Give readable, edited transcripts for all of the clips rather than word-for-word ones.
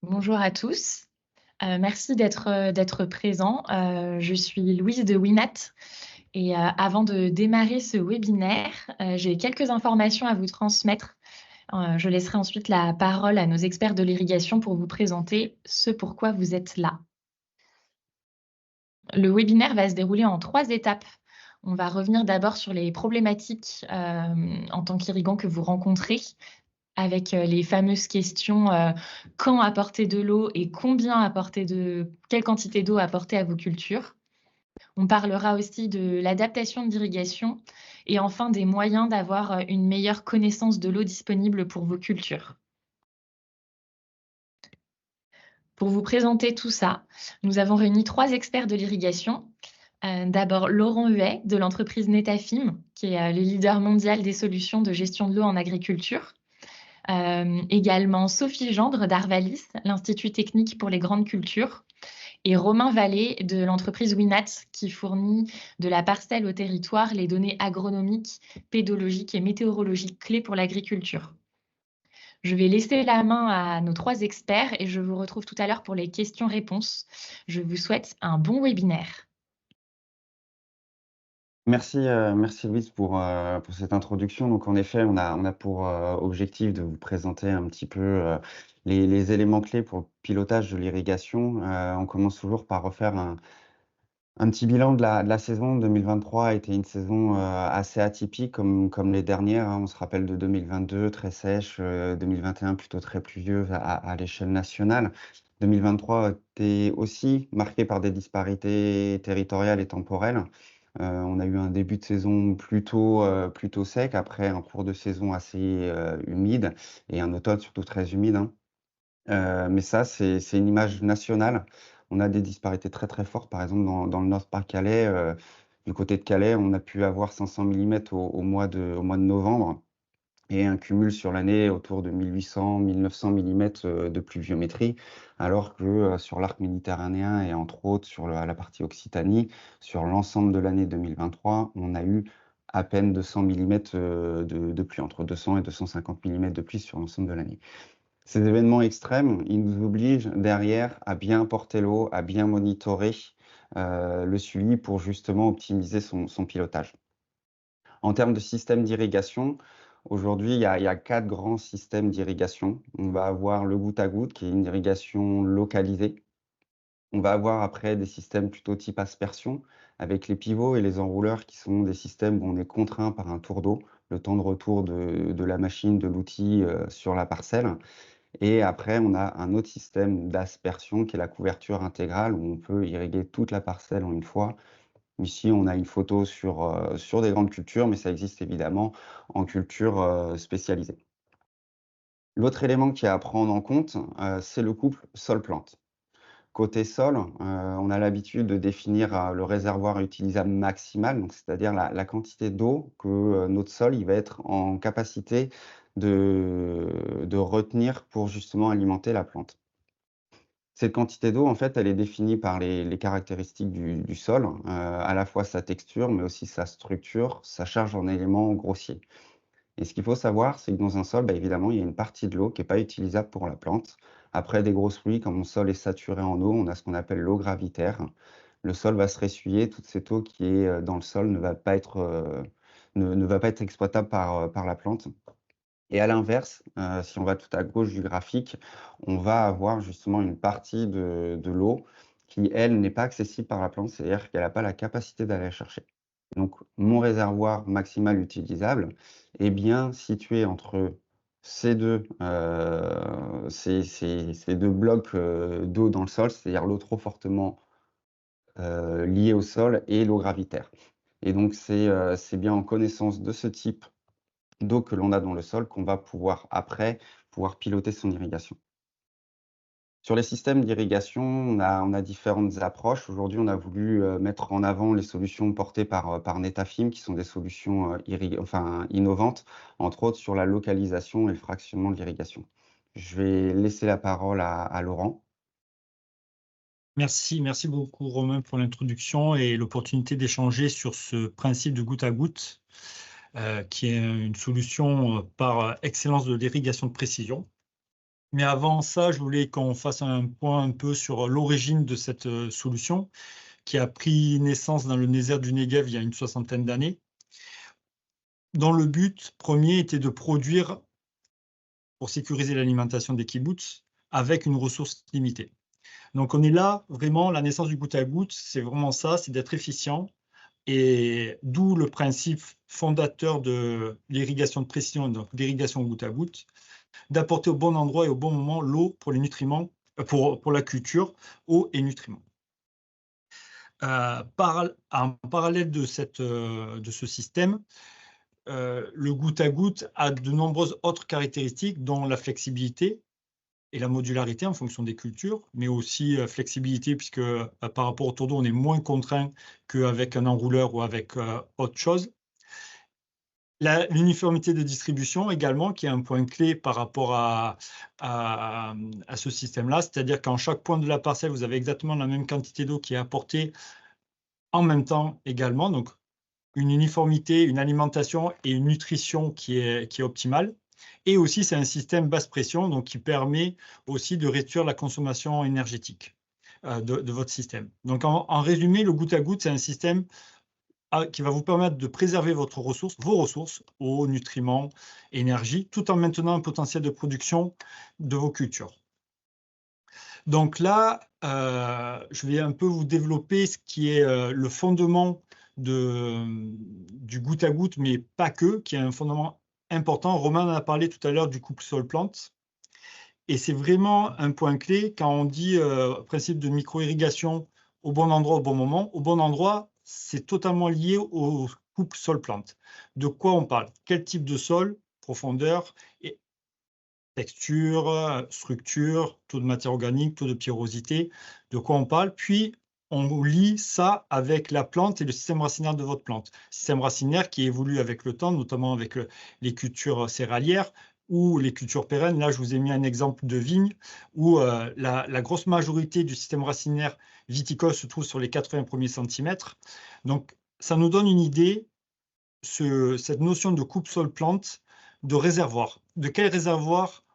Bonjour à tous. Merci d'être présents. Je suis Louise de Winat et avant de démarrer ce webinaire, j'ai quelques informations à vous transmettre. Je laisserai ensuite la parole à nos experts de l'irrigation pour vous présenter ce pourquoi vous êtes là. Le webinaire va se dérouler en 3 étapes. On va revenir d'abord sur les problématiques, en tant qu'irrigant que vous rencontrez avec, les fameuses questions, quand apporter de l'eau et quelle quantité d'eau apporter à vos cultures. On parlera aussi de l'adaptation d'irrigation et enfin des moyens d'avoir, une meilleure connaissance de l'eau disponible pour vos cultures. Pour vous présenter tout ça, nous avons réuni 3 experts de l'irrigation. D'abord Laurent Huet de l'entreprise Netafim, qui est, le leader mondial des solutions de gestion de l'eau en agriculture. Également Sophie Gendre d'Arvalis, l'Institut technique pour les grandes cultures, et Romain Vallée de l'entreprise Winat, qui fournit de la parcelle au territoire les données agronomiques, pédologiques et météorologiques clés pour l'agriculture. Je vais laisser la main à nos 3 experts et je vous retrouve tout à l'heure pour les questions-réponses. Je vous souhaite un bon webinaire. Merci Louise pour cette introduction. Donc en effet, on a pour, objectif de vous présenter un petit peu, les éléments clés pour le pilotage de l'irrigation. On commence toujours par refaire un petit bilan de la saison. 2023 a été une saison, assez atypique comme les dernières, hein. On se rappelle de 2022 très sèche, 2021 plutôt très pluvieuse à l'échelle nationale. 2023 a été aussi marqué par des disparités territoriales et temporelles. On a eu un début de saison plutôt sec, après un cours de saison assez, humide et un automne surtout très humide, hein. Mais ça, c'est une image nationale. On a des disparités très, très fortes. Par exemple, dans le Nord-Pas-de-Calais, du côté de Calais, on a pu avoir 500 millimètres au mois de novembre et un cumul sur l'année autour de 1 800-1 900 millimètres, de pluviométrie. Alors que, sur l'arc méditerranéen et entre autres sur la partie Occitanie, sur l'ensemble de l'année 2023, on a eu à peine 200 millimètres, de pluie, entre 200 et 250 millimètres de pluie sur l'ensemble de l'année. Ces événements extrêmes, ils nous obligent derrière à bien porter l'eau, à bien monitorer, le suivi pour justement optimiser son pilotage. En termes de système d'irrigation, aujourd'hui, il y a 4 grands systèmes d'irrigation. On va avoir le goutte à goutte, qui est une irrigation localisée. On va avoir après des systèmes plutôt type aspersion, avec les pivots et les enrouleurs qui sont des systèmes où on est contraint par un tour d'eau, le temps de retour de la machine, de l'outil, sur la parcelle. Et après, on a un autre système d'aspersion qui est la couverture intégrale, où on peut irriguer toute la parcelle en une fois. Ici, on a une photo sur des grandes cultures, mais ça existe évidemment en culture, spécialisée. L'autre élément qui est à prendre en compte, c'est le couple sol-plante. Côté sol, on a l'habitude de définir, le réservoir utilisable maximal, donc c'est-à-dire la quantité d'eau que, notre sol, il va être en capacité de retenir pour justement alimenter la plante. Cette quantité d'eau, en fait, elle est définie par les caractéristiques du sol, à la fois sa texture, mais aussi sa structure, sa charge en éléments grossiers. Et ce qu'il faut savoir, c'est que dans un sol, bah, évidemment, il y a une partie de l'eau qui est pas utilisable pour la plante. Après des grosses pluies, quand mon sol est saturé en eau, on a ce qu'on appelle l'eau gravitaire. Le sol va se ressuyer, toute cette eau qui est, dans le sol ne va pas être exploitable par la plante. Et à l'inverse, si on va tout à gauche du graphique, on va avoir justement une partie de l'eau qui, elle, n'est pas accessible par la plante, c'est-à-dire qu'elle n'a pas la capacité d'aller la chercher. Donc mon réservoir maximal utilisable est bien situé entre ces 2 blocs, d'eau dans le sol, c'est-à-dire l'eau trop fortement, liée au sol et l'eau gravitaire. Et donc c'est bien en connaissance de ce type d'eau que l'on a dans le sol qu'on va pouvoir après, pouvoir piloter son irrigation. Sur les systèmes d'irrigation, on a différentes approches. Aujourd'hui, on a voulu, mettre en avant les solutions portées par Netafim, qui sont des solutions, innovantes, entre autres sur la localisation et le fractionnement de l'irrigation. Je vais laisser la parole à Laurent. Merci beaucoup Romain pour l'introduction et l'opportunité d'échanger sur ce principe de goutte à goutte, qui est une solution par excellence de l'irrigation de précision. Mais avant ça, je voulais qu'on fasse un point un peu sur l'origine de cette solution qui a pris naissance dans le désert du Negev il y a une soixantaine d'années, dont le but premier était de produire, pour sécuriser l'alimentation des kibboutz, avec une ressource limitée. Donc on est là, vraiment, la naissance du goutte à goutte, c'est vraiment ça, c'est d'être efficient, et d'où le principe fondateur de l'irrigation de précision, donc l'irrigation goutte à goutte, d'apporter au bon endroit et au bon moment l'eau pour les nutriments, pour la culture, eau et nutriments. En parallèle de ce système, le goutte à goutte a de nombreuses autres caractéristiques, dont la flexibilité et la modularité en fonction des cultures, mais aussi flexibilité, puisque par rapport au tour d'eau, on est moins contraint qu'avec un enrouleur ou avec autre chose. L'uniformité de distribution également, qui est un point clé par rapport à ce système-là, c'est-à-dire qu'en chaque point de la parcelle, vous avez exactement la même quantité d'eau qui est apportée en même temps également, donc une uniformité, une alimentation et une nutrition qui est optimale. Et aussi, c'est un système basse pression, donc qui permet aussi de réduire la consommation énergétique de votre système. Donc en résumé, le goutte à goutte, c'est un système qui va vous permettre de préserver vos ressources, eau, nutriments, énergie, tout en maintenant un potentiel de production de vos cultures. Donc là, je vais un peu vous développer ce qui est le fondement du goutte à goutte, mais pas que, qui est un fondement important. Romain en a parlé tout à l'heure du couple sol-plante. Et c'est vraiment un point clé quand on dit principe de micro-irrigation au bon endroit, au bon moment. Au bon endroit, c'est totalement lié au couple sol-plante. De quoi on parle? Quel type de sol, profondeur, et texture, structure, taux de matière organique, taux de pierrosité, de quoi on parle. Puis, on lie ça avec la plante et le système racinaire de votre plante. Système racinaire qui évolue avec le temps, notamment avec les cultures céréalières ou les cultures pérennes. Là, je vous ai mis un exemple de vigne où la grosse majorité du système racinaire viticole se trouve sur les 80 premiers centimètres. Donc, ça nous donne une idée, cette notion de coupe sol-plante, de réservoir. De quel réservoir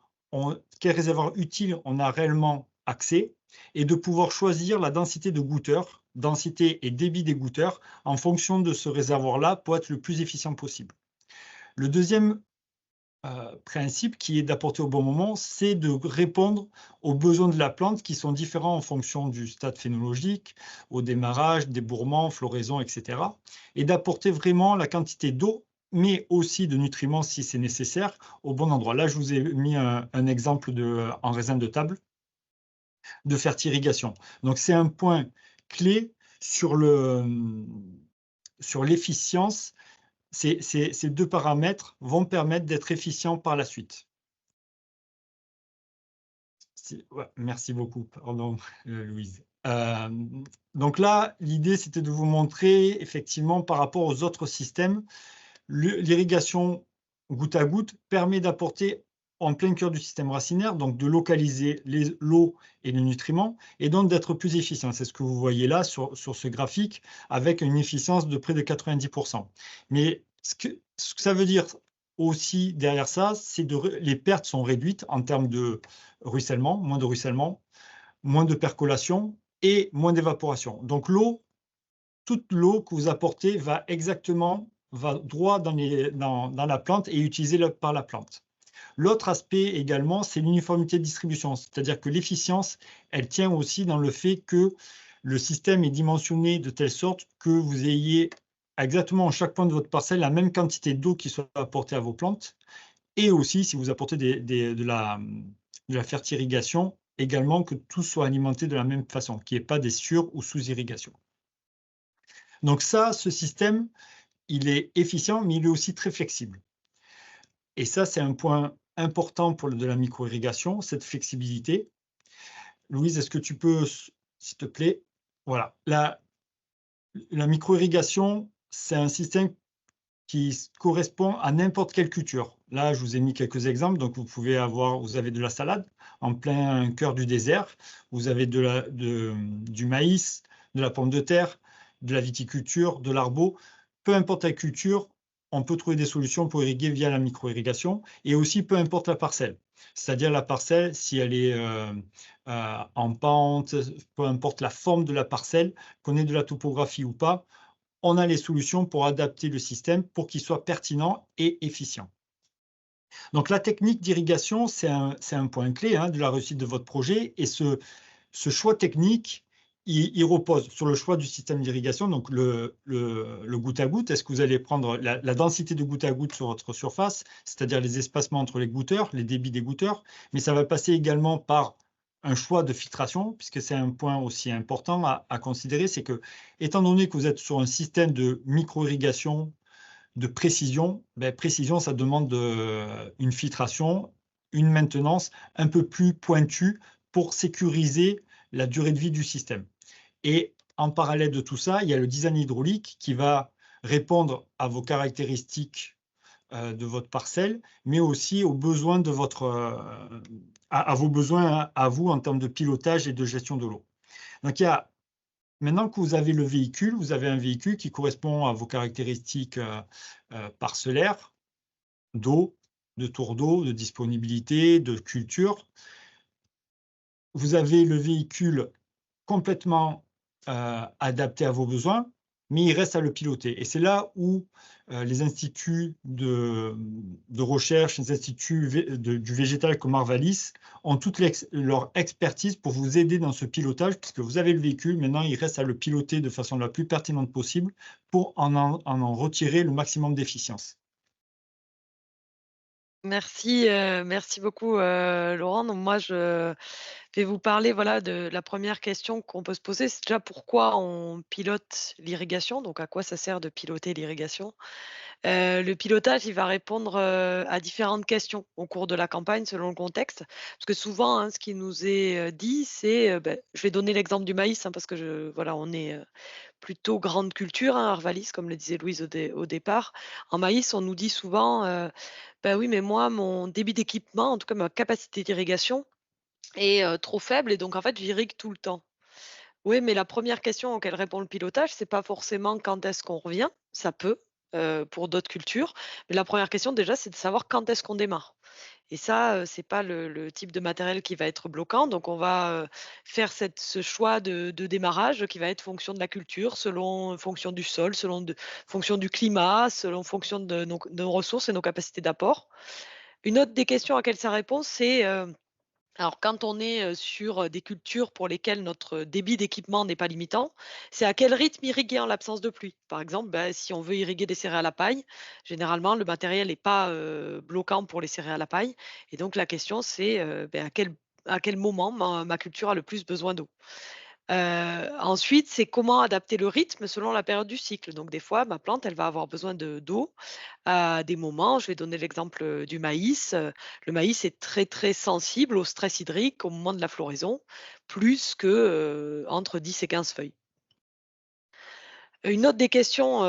utile on a réellement accès, et de pouvoir choisir la densité de goutteurs, densité et débit des goutteurs en fonction de ce réservoir-là pour être le plus efficient possible. Le deuxième principe qui est d'apporter au bon moment, c'est de répondre aux besoins de la plante qui sont différents en fonction du stade phénologique, au démarrage, débourrement, floraison, etc. Et d'apporter vraiment la quantité d'eau, mais aussi de nutriments si c'est nécessaire, au bon endroit. Là, je vous ai mis un exemple en raisin de table de fertirrigation. Donc, c'est un point clé sur l'efficience. Ces deux paramètres vont permettre d'être efficient par la suite. Ouais, merci beaucoup, pardon, Louise. Donc là, l'idée, c'était de vous montrer, effectivement, par rapport aux autres systèmes, l'irrigation goutte à goutte permet d'apporter en plein cœur du système racinaire, donc de localiser l'eau et les nutriments, et donc d'être plus efficient. C'est ce que vous voyez là sur ce graphique, avec une efficience de près de 90%. Mais ce que ça veut dire aussi derrière ça, c'est que les pertes sont réduites en termes de ruissellement, moins de percolation et moins d'évaporation. Donc toute l'eau que vous apportez va droit dans la plante et est utilisée par la plante. L'autre aspect également, c'est l'uniformité de distribution, c'est-à-dire que l'efficience, elle tient aussi dans le fait que le système est dimensionné de telle sorte que vous ayez exactement à chaque point de votre parcelle la même quantité d'eau qui soit apportée à vos plantes, et aussi si vous apportez de la fertirrigation, également que tout soit alimenté de la même façon, qu'il n'y ait pas des sur- ou sous-irrigations. Donc ça, ce système, il est efficient, mais il est aussi très flexible. Et ça, c'est un point important pour de la micro-irrigation, cette flexibilité. Louise, est-ce que tu peux, s'il te plaît, voilà. La micro-irrigation, c'est un système qui correspond à n'importe quelle culture. Là, je vous ai mis quelques exemples. Donc, vous avez de la salade en plein cœur du désert. Vous avez du maïs, de la pomme de terre, de la viticulture, de l'arbo. Peu importe la culture, on peut trouver des solutions pour irriguer via la micro-irrigation, et aussi peu importe la parcelle. C'est-à-dire la parcelle, si elle est en pente, peu importe la forme de la parcelle, qu'on ait de la topographie ou pas, on a les solutions pour adapter le système pour qu'il soit pertinent et efficient. Donc la technique d'irrigation, c'est un point clé de la réussite de votre projet, et ce choix technique, il repose sur le choix du système d'irrigation, donc le goutte à goutte. Est-ce que vous allez prendre la densité de goutte à goutte sur votre surface, c'est-à-dire les espacements entre les goutteurs, les débits des goutteurs, mais ça va passer également par un choix de filtration, puisque c'est un point aussi important à considérer, c'est que, étant donné que vous êtes sur un système de micro-irrigation, de précision, précision, ça demande une filtration, une maintenance un peu plus pointue pour sécuriser la durée de vie du système. Et en parallèle de tout ça, il y a le design hydraulique qui va répondre à vos caractéristiques de votre parcelle, mais aussi aux besoins de à vos besoins à vous en termes de pilotage et de gestion de l'eau. Donc, maintenant que vous avez le véhicule, vous avez un véhicule qui correspond à vos caractéristiques parcellaires, d'eau, de tour d'eau, de disponibilité, de culture. Vous avez le véhicule complètement adapté à vos besoins, mais il reste à le piloter. Et c'est là où les instituts de recherche, les instituts du végétal comme Arvalis ont toute leur expertise pour vous aider dans ce pilotage, puisque vous avez le véhicule, maintenant il reste à le piloter de façon la plus pertinente possible pour en retirer le maximum d'efficience. Merci, merci beaucoup, Laurent. Donc moi, je vais vous parler, voilà, de la première question qu'on peut se poser. C'est déjà pourquoi on pilote l'irrigation, donc à quoi ça sert de piloter l'irrigation? Le pilotage, il va répondre, à différentes questions au cours de la campagne selon le contexte. Parce que souvent, ce qui nous est, dit, c'est, je vais donner l'exemple du maïs, parce que voilà, on est, plutôt grande culture, Arvalis, comme le disait Louise au départ. En maïs, on nous dit souvent, «Bah, oui, mais moi, mon débit d'équipement, en tout cas ma capacité d'irrigation est, trop faible et donc en fait, j'irrigue tout le temps». Oui, mais la première question auquel répond le pilotage, c'est pas forcément quand est-ce qu'on revient, ça peut, pour d'autres cultures, mais la première question déjà, c'est de savoir quand est-ce qu'on démarre. Et ça, c'est pas le type de matériel qui va être bloquant, donc on va, faire ce choix de démarrage qui va être fonction de la culture, selon fonction du sol, fonction du climat, selon fonction de nos ressources et nos capacités d'apport. Une autre des questions auxquelles ça répond, c'est, alors quand on est, sur, des cultures pour lesquelles notre débit d'équipement n'est pas limitant, c'est à quel rythme irriguer en l'absence de pluie? Par exemple, si on veut irriguer des céréales à paille, généralement le matériel n'est pas, bloquant pour les céréales à paille et donc la question c'est, à quel moment ma culture a le plus besoin d'eau? Ensuite, c'est comment adapter le rythme selon la période du cycle. Donc des fois, ma plante, elle va avoir besoin d'eau à des moments. Je vais donner l'exemple, du maïs. Le maïs est très, très sensible au stress hydrique au moment de la floraison, plus que, entre 10 et 15 feuilles. Une autre des questions,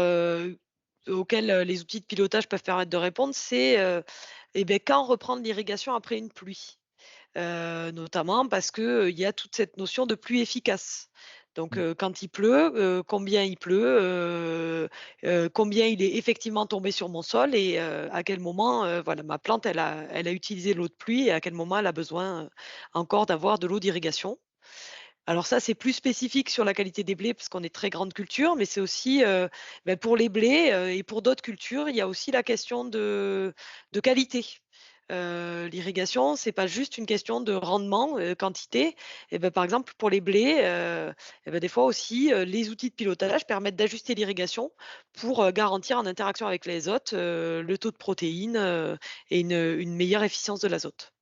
auxquelles, les outils de pilotage peuvent permettre de répondre, c'est, quand reprendre l'irrigation après une pluie? Notamment parce que, il y a toute cette notion de pluie efficace. Donc, quand il pleut, combien il pleut, combien il est effectivement tombé sur mon sol et à quel moment, voilà, ma plante elle a utilisé l'eau de pluie et à quel moment elle a besoin, encore d'avoir de l'eau d'irrigation. Alors ça, c'est plus spécifique sur la qualité des blés parce qu'on est très grande culture, mais c'est aussi, pour les blés, et pour d'autres cultures, il y a aussi la question de qualité. L'irrigation, c'est pas juste une question de rendement, quantité et par exemple pour les blés, des fois aussi, les outils de pilotage permettent d'ajuster l'irrigation pour, garantir en interaction avec les hôtes, le taux de protéines, et une meilleure efficience de l'azote.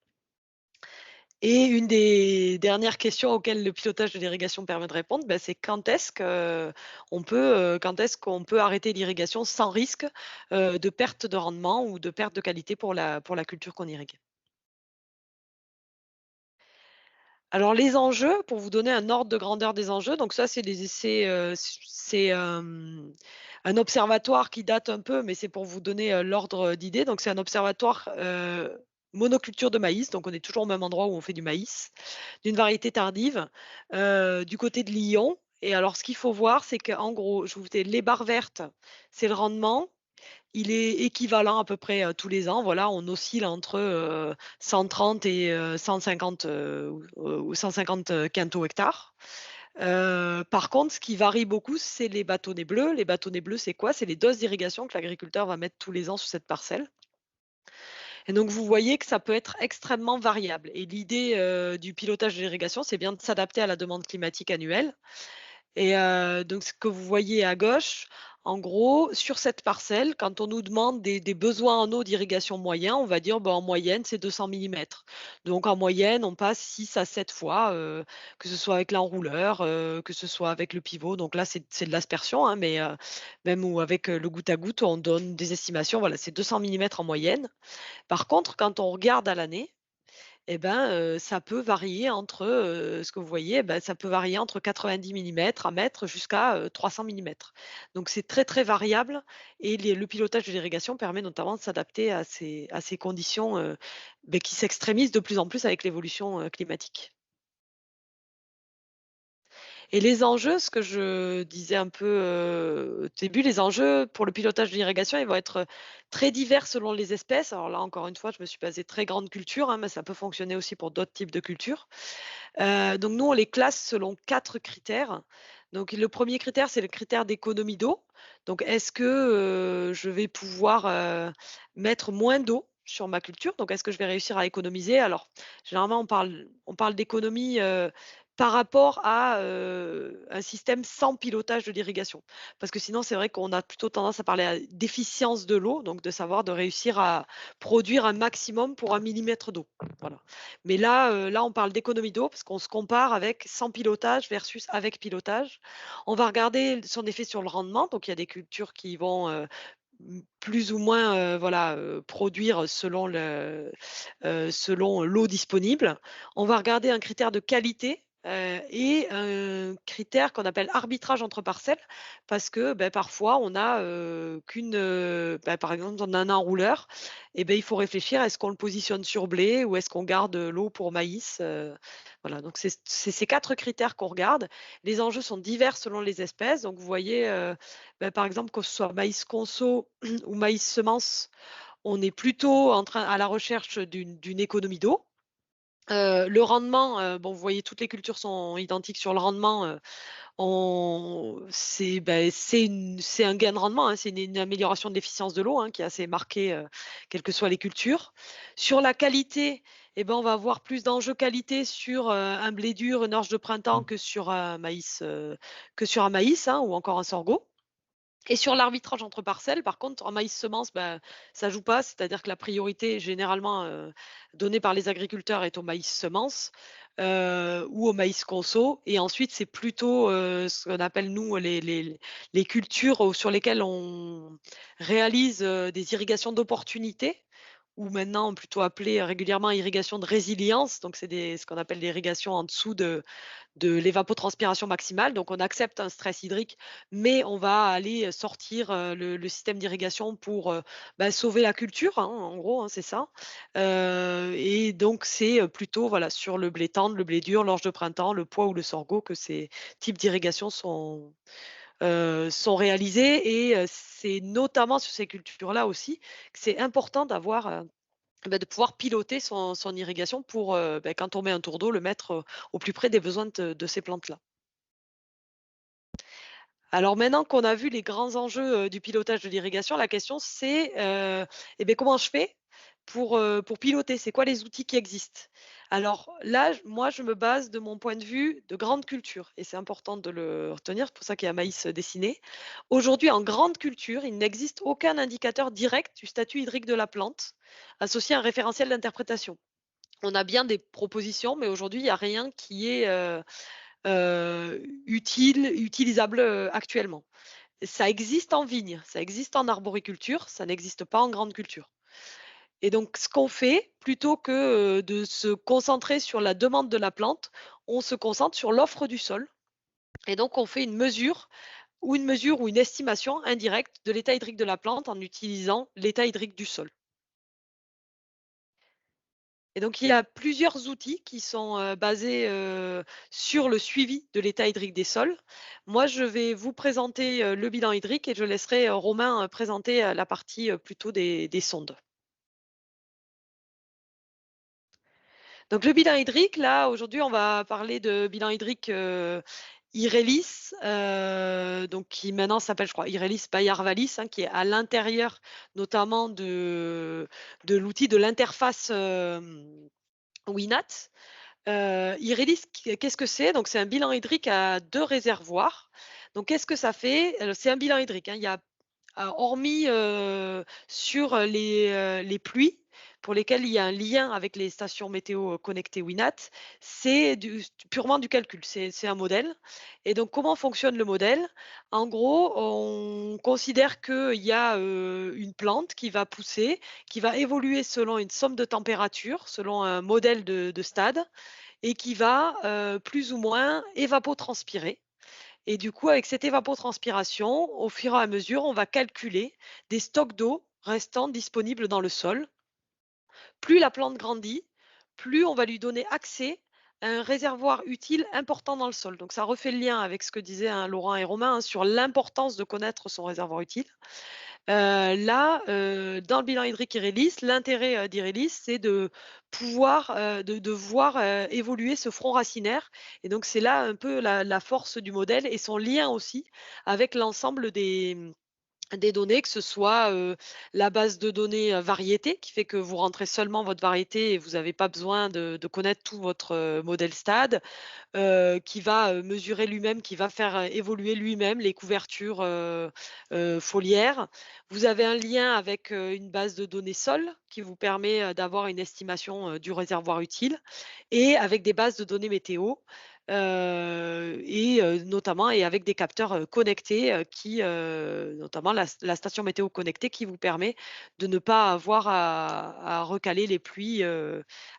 Et une des dernières questions auxquelles le pilotage de l'irrigation permet de répondre, c'est quand est-ce qu'on peut arrêter l'irrigation sans risque, de perte de rendement ou de perte de qualité pour la culture qu'on irrigue. Alors les enjeux, pour vous donner un ordre de grandeur des enjeux, donc ça c'est des essais, un observatoire qui date un peu, mais c'est pour vous donner, l'ordre d'idée. Donc c'est un observatoire, monoculture de maïs, donc on est toujours au même endroit où on fait du maïs, d'une variété tardive, du côté de Lyon. Et alors ce qu'il faut voir, c'est qu'en gros, je vous fais les barres vertes, c'est le rendement il est équivalent à peu près, tous les ans. Voilà, on oscille entre, 130 et 150, ou 150, quintaux-hectares. Par contre, ce qui varie beaucoup, c'est les bâtonnets bleus. Les bâtonnets bleus, c'est quoi? C'est les doses d'irrigation que l'agriculteur va mettre tous les ans sur cette parcelle. Et donc, vous voyez que ça peut être extrêmement variable. Et l'idée, du pilotage de l'irrigation, c'est bien de s'adapter à la demande climatique annuelle. Et donc ce que vous voyez à gauche, en gros, sur cette parcelle, quand on nous demande des besoins en eau d'irrigation moyens, on va dire, bah, en moyenne, c'est 200 millimètres. Donc en moyenne, on passe 6 à 7 fois, que ce soit avec l'enrouleur, que ce soit avec le pivot. Donc là, c'est de l'aspersion, hein, mais même ou avec, le goutte à goutte, on donne des estimations. Voilà, c'est 200 millimètres en moyenne. Par contre, quand on regarde à l'année, et ben, ça peut varier entre, ce que vous voyez, bah, ça peut varier entre 90 millimètres, 1 mètre jusqu'à, 300 millimètres. Donc c'est très, très variable et le pilotage de l'irrigation permet notamment de s'adapter à ces conditions, beh, qui s'extrémisent de plus en plus avec l'évolution, climatique. Et les enjeux, ce que je disais un peu, au début, les enjeux pour le pilotage de l'irrigation, ils vont être très divers selon les espèces. Alors là, encore une fois, je me suis basée très grande culture, hein, mais ça peut fonctionner aussi pour d'autres types de cultures. Donc nous, on les classe selon 4 critères. Donc le premier critère, c'est le critère d'économie d'eau. Donc est-ce que, je vais pouvoir, mettre moins d'eau sur ma culture? Donc est-ce que je vais réussir à économiser? Alors généralement, on parle d'économie, par rapport à, un système sans pilotage de l'irrigation. Parce que sinon, c'est vrai qu'on a plutôt tendance à parler d'efficience de l'eau, donc de réussir à produire un maximum pour 1 millimètre d'eau. Voilà. Mais là, on parle d'économie d'eau parce qu'on se compare avec sans pilotage versus avec pilotage. On va regarder son effet sur le rendement. Donc, il y a des cultures qui vont plus ou moins voilà, produire selon l'eau disponible. On va regarder un critère de qualité. Et un critère qu'on appelle arbitrage entre parcelles, parce que ben, parfois on a par exemple, on a un enrouleur, et ben, il faut réfléchir, est-ce qu'on le positionne sur blé ou est-ce qu'on garde l'eau pour maïs? Voilà, donc c'est ces 4 critères qu'on regarde. Les enjeux sont divers selon les espèces. Donc vous voyez, par exemple, que ce soit maïs conso ou maïs semence, on est plutôt à la recherche d'une économie d'eau. Le rendement, bon, vous voyez, toutes les cultures sont identiques sur le rendement. C'est un gain de rendement, hein, c'est une amélioration de l'efficience de l'eau, hein, qui est assez marquée, quelles que soient les cultures. Sur la qualité, eh ben, on va avoir plus d'enjeux qualité sur, un blé dur, une orge de printemps que sur un maïs, hein, ou encore un sorgho. Et sur l'arbitrage entre parcelles, par contre, en maïs semence, bah, ça joue pas, c'est-à-dire que la priorité généralement, donnée par les agriculteurs est au maïs semence, ou au maïs conso, et ensuite c'est plutôt, ce qu'on appelle nous les cultures sur lesquelles on réalise, des irrigations d'opportunité, ou maintenant plutôt appelées régulièrement irrigation de résilience. Donc c'est ce qu'on appelle l'irrigation en dessous de l'évapotranspiration maximale. Donc, on accepte un stress hydrique, mais on va aller sortir le système d'irrigation pour sauver la culture, hein, en gros, hein, c'est ça. Et donc, c'est plutôt voilà, sur le blé tendre, le blé dur, l'orge de printemps, le pois ou le sorgho que ces types d'irrigation sont réalisés. Et c'est notamment sur ces cultures-là aussi que c'est important d'avoir de pouvoir piloter son irrigation pour, quand on met un tour d'eau, le mettre, au plus près des besoins de ces plantes-là. Alors maintenant qu'on a vu les grands enjeux, du pilotage de l'irrigation, la question c'est, comment je fais pour piloter? C'est quoi les outils qui existent? Alors là, moi je me base de mon point de vue de grande culture, et c'est important de le retenir, c'est pour ça qu'il y a maïs, dessiné. Aujourd'hui, en grande culture, il n'existe aucun indicateur direct du statut hydrique de la plante, associé à un référentiel d'interprétation. On a bien des propositions, mais aujourd'hui, il n'y a rien qui est, utilisable, actuellement. Ça existe en vigne, ça existe en arboriculture, ça n'existe pas en grande culture. Et donc ce qu'on fait, plutôt que, de se concentrer sur la demande de la plante, on se concentre sur l'offre du sol, et donc on fait une estimation indirecte de l'état hydrique de la plante en utilisant l'état hydrique du sol. Et donc, il y a plusieurs outils qui sont basés sur le suivi de l'état hydrique des sols. Moi, je vais vous présenter le bilan hydrique et je laisserai Romain présenter la partie plutôt des sondes. Donc, le bilan hydrique, là, aujourd'hui, on va parler de bilan hydrique Irelis, donc qui maintenant s'appelle, je crois, Irelis by Arvalis, hein, qui est à l'intérieur notamment de l'outil de l'interface Winat. Irelis, qu'est-ce que c'est? Donc, c'est un bilan hydrique à 2 réservoirs. Donc, qu'est-ce que ça fait? C'est un bilan hydrique, hein. Il y a, hormis, sur les pluies pour lesquelles il y a un lien avec les stations météo connectées Winat, c'est purement du calcul, c'est un modèle. Et donc, comment fonctionne le modèle? En gros, on considère qu'il y a une plante qui va pousser, qui va évoluer selon une somme de température, selon un modèle de stade, et qui va plus ou moins évapotranspirer. Et du coup, avec cette évapotranspiration, au fur et à mesure, on va calculer des stocks d'eau restant disponibles dans le sol. Plus la plante grandit, plus on va lui donner accès à un réservoir utile important dans le sol. Donc ça refait le lien avec ce que disaient hein, Laurent et Romain hein, sur l'importance de connaître son réservoir utile. Là, dans le bilan hydrique Irelis, l'intérêt d'Irelis, c'est de pouvoir, de voir évoluer ce front racinaire. Et donc, c'est là un peu la force du modèle et son lien aussi avec l'ensemble des données, que ce soit la base de données variété, qui fait que vous rentrez seulement votre variété et vous n'avez pas besoin de connaître tout votre modèle stade, qui va mesurer lui-même, qui va faire évoluer lui-même les couvertures foliaires. Vous avez un lien avec une base de données sol qui vous permet d'avoir une estimation du réservoir utile et avec des bases de données météo. Et notamment et avec des capteurs connectés qui notamment la station météo connectée qui vous permet de ne pas avoir à recaler les pluies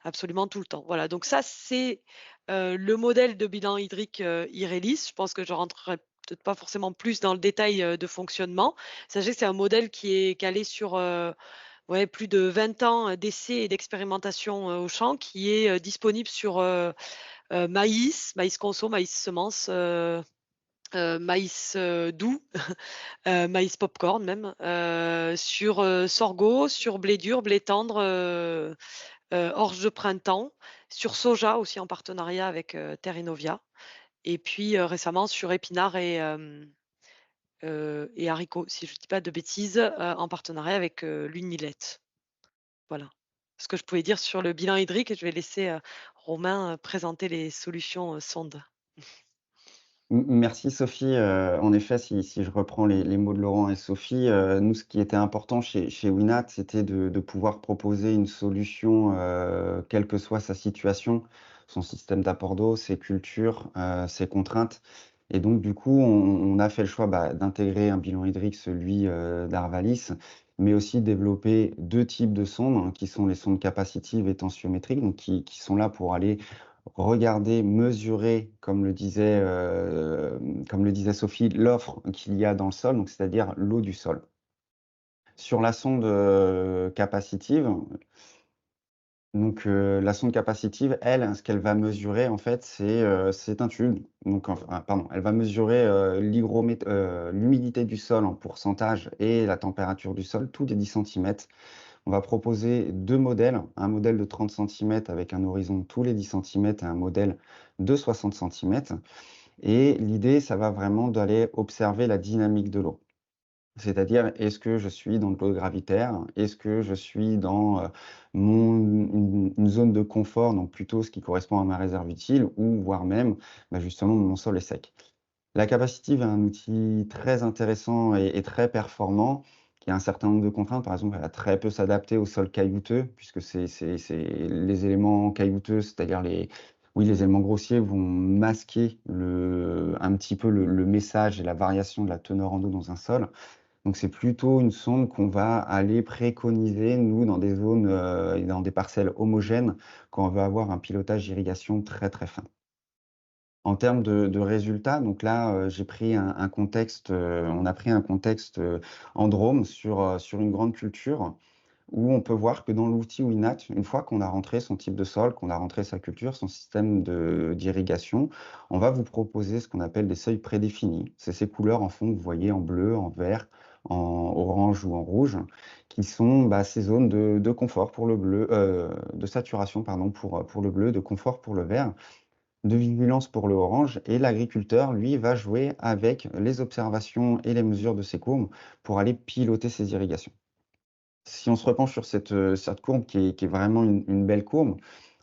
absolument tout le temps. Voilà, donc ça c'est le modèle de bilan hydrique Irelis. Je pense que je rentrerai peut-être pas forcément plus dans le détail de fonctionnement. Sachez que c'est un modèle qui est calé sur ouais, plus de 20 ans d'essais et d'expérimentation au champ, qui est disponible sur maïs, maïs conso, maïs semence, maïs doux, maïs popcorn même, sur sorgho, sur blé dur, blé tendre, orge de printemps, sur soja aussi en partenariat avec Terre Innovia et puis récemment sur épinards et haricots, si je ne dis pas de bêtises, en partenariat avec l'Unilet. Voilà ce que je pouvais dire sur le bilan hydrique et je vais laisser Romain présenter les solutions sondes. Merci Sophie. En effet, si je reprends les mots de Laurent et Sophie, nous, ce qui était important chez Winat, c'était de pouvoir proposer une solution, quelle que soit sa situation, son système d'apport d'eau, ses cultures, ses contraintes. Et donc, du coup, on a fait le choix d'intégrer un bilan hydrique, celui d'Arvalis, mais aussi développer deux types de sondes, hein, qui sont les sondes capacitives et tensiométriques, donc qui sont là pour aller regarder, mesurer, comme le disait Sophie, l'offre qu'il y a dans le sol, donc c'est-à-dire l'eau du sol. Sur la sonde capacitive, donc la sonde capacitive, elle, ce qu'elle va mesurer en fait, c'est un tube. Donc enfin, pardon, elle va mesurer l'humidité du sol en pourcentage et la température du sol tous les 10 centimètres. On va proposer deux modèles, un modèle de 30 centimètres avec un horizon de tous les 10 centimètres et un modèle de 60 centimètres. Et l'idée, ça va vraiment d'aller observer la dynamique de l'eau. C'est-à-dire, est-ce que je suis dans de l'eau gravitaire? Est-ce que je suis dans une zone de confort, donc plutôt ce qui correspond à ma réserve utile, ou voire même, justement, mon sol est sec. La capacitive est un outil très intéressant et très performant, qui a un certain nombre de contraintes. Par exemple, elle va très peu s'adapter au sol caillouteux, puisque c'est les éléments caillouteux, c'est-à-dire les éléments grossiers vont masquer un petit peu le message et la variation de la teneur en eau dans un sol. Donc c'est plutôt une sonde qu'on va aller préconiser, nous, dans des zones et dans des parcelles homogènes, quand on veut avoir un pilotage d'irrigation très, très fin. En termes de résultats, donc là, j'ai pris un contexte, on a pris un contexte, en drôme sur une grande culture. où on peut voir que dans l'outil Winat, une fois qu'on a rentré son type de sol, qu'on a rentré sa culture, son système d'irrigation, on va vous proposer ce qu'on appelle des seuils prédéfinis. C'est ces couleurs en fond que vous voyez en bleu, en vert, en orange ou en rouge, qui sont ces zones de confort pour le bleu, de saturation pardon, pour le bleu, de confort pour le vert, de vigilance pour le orange. Et l'agriculteur, lui, va jouer avec les observations et les mesures de ces courbes pour aller piloter ses irrigations. Si on se repenche sur cette courbe qui est vraiment une belle courbe,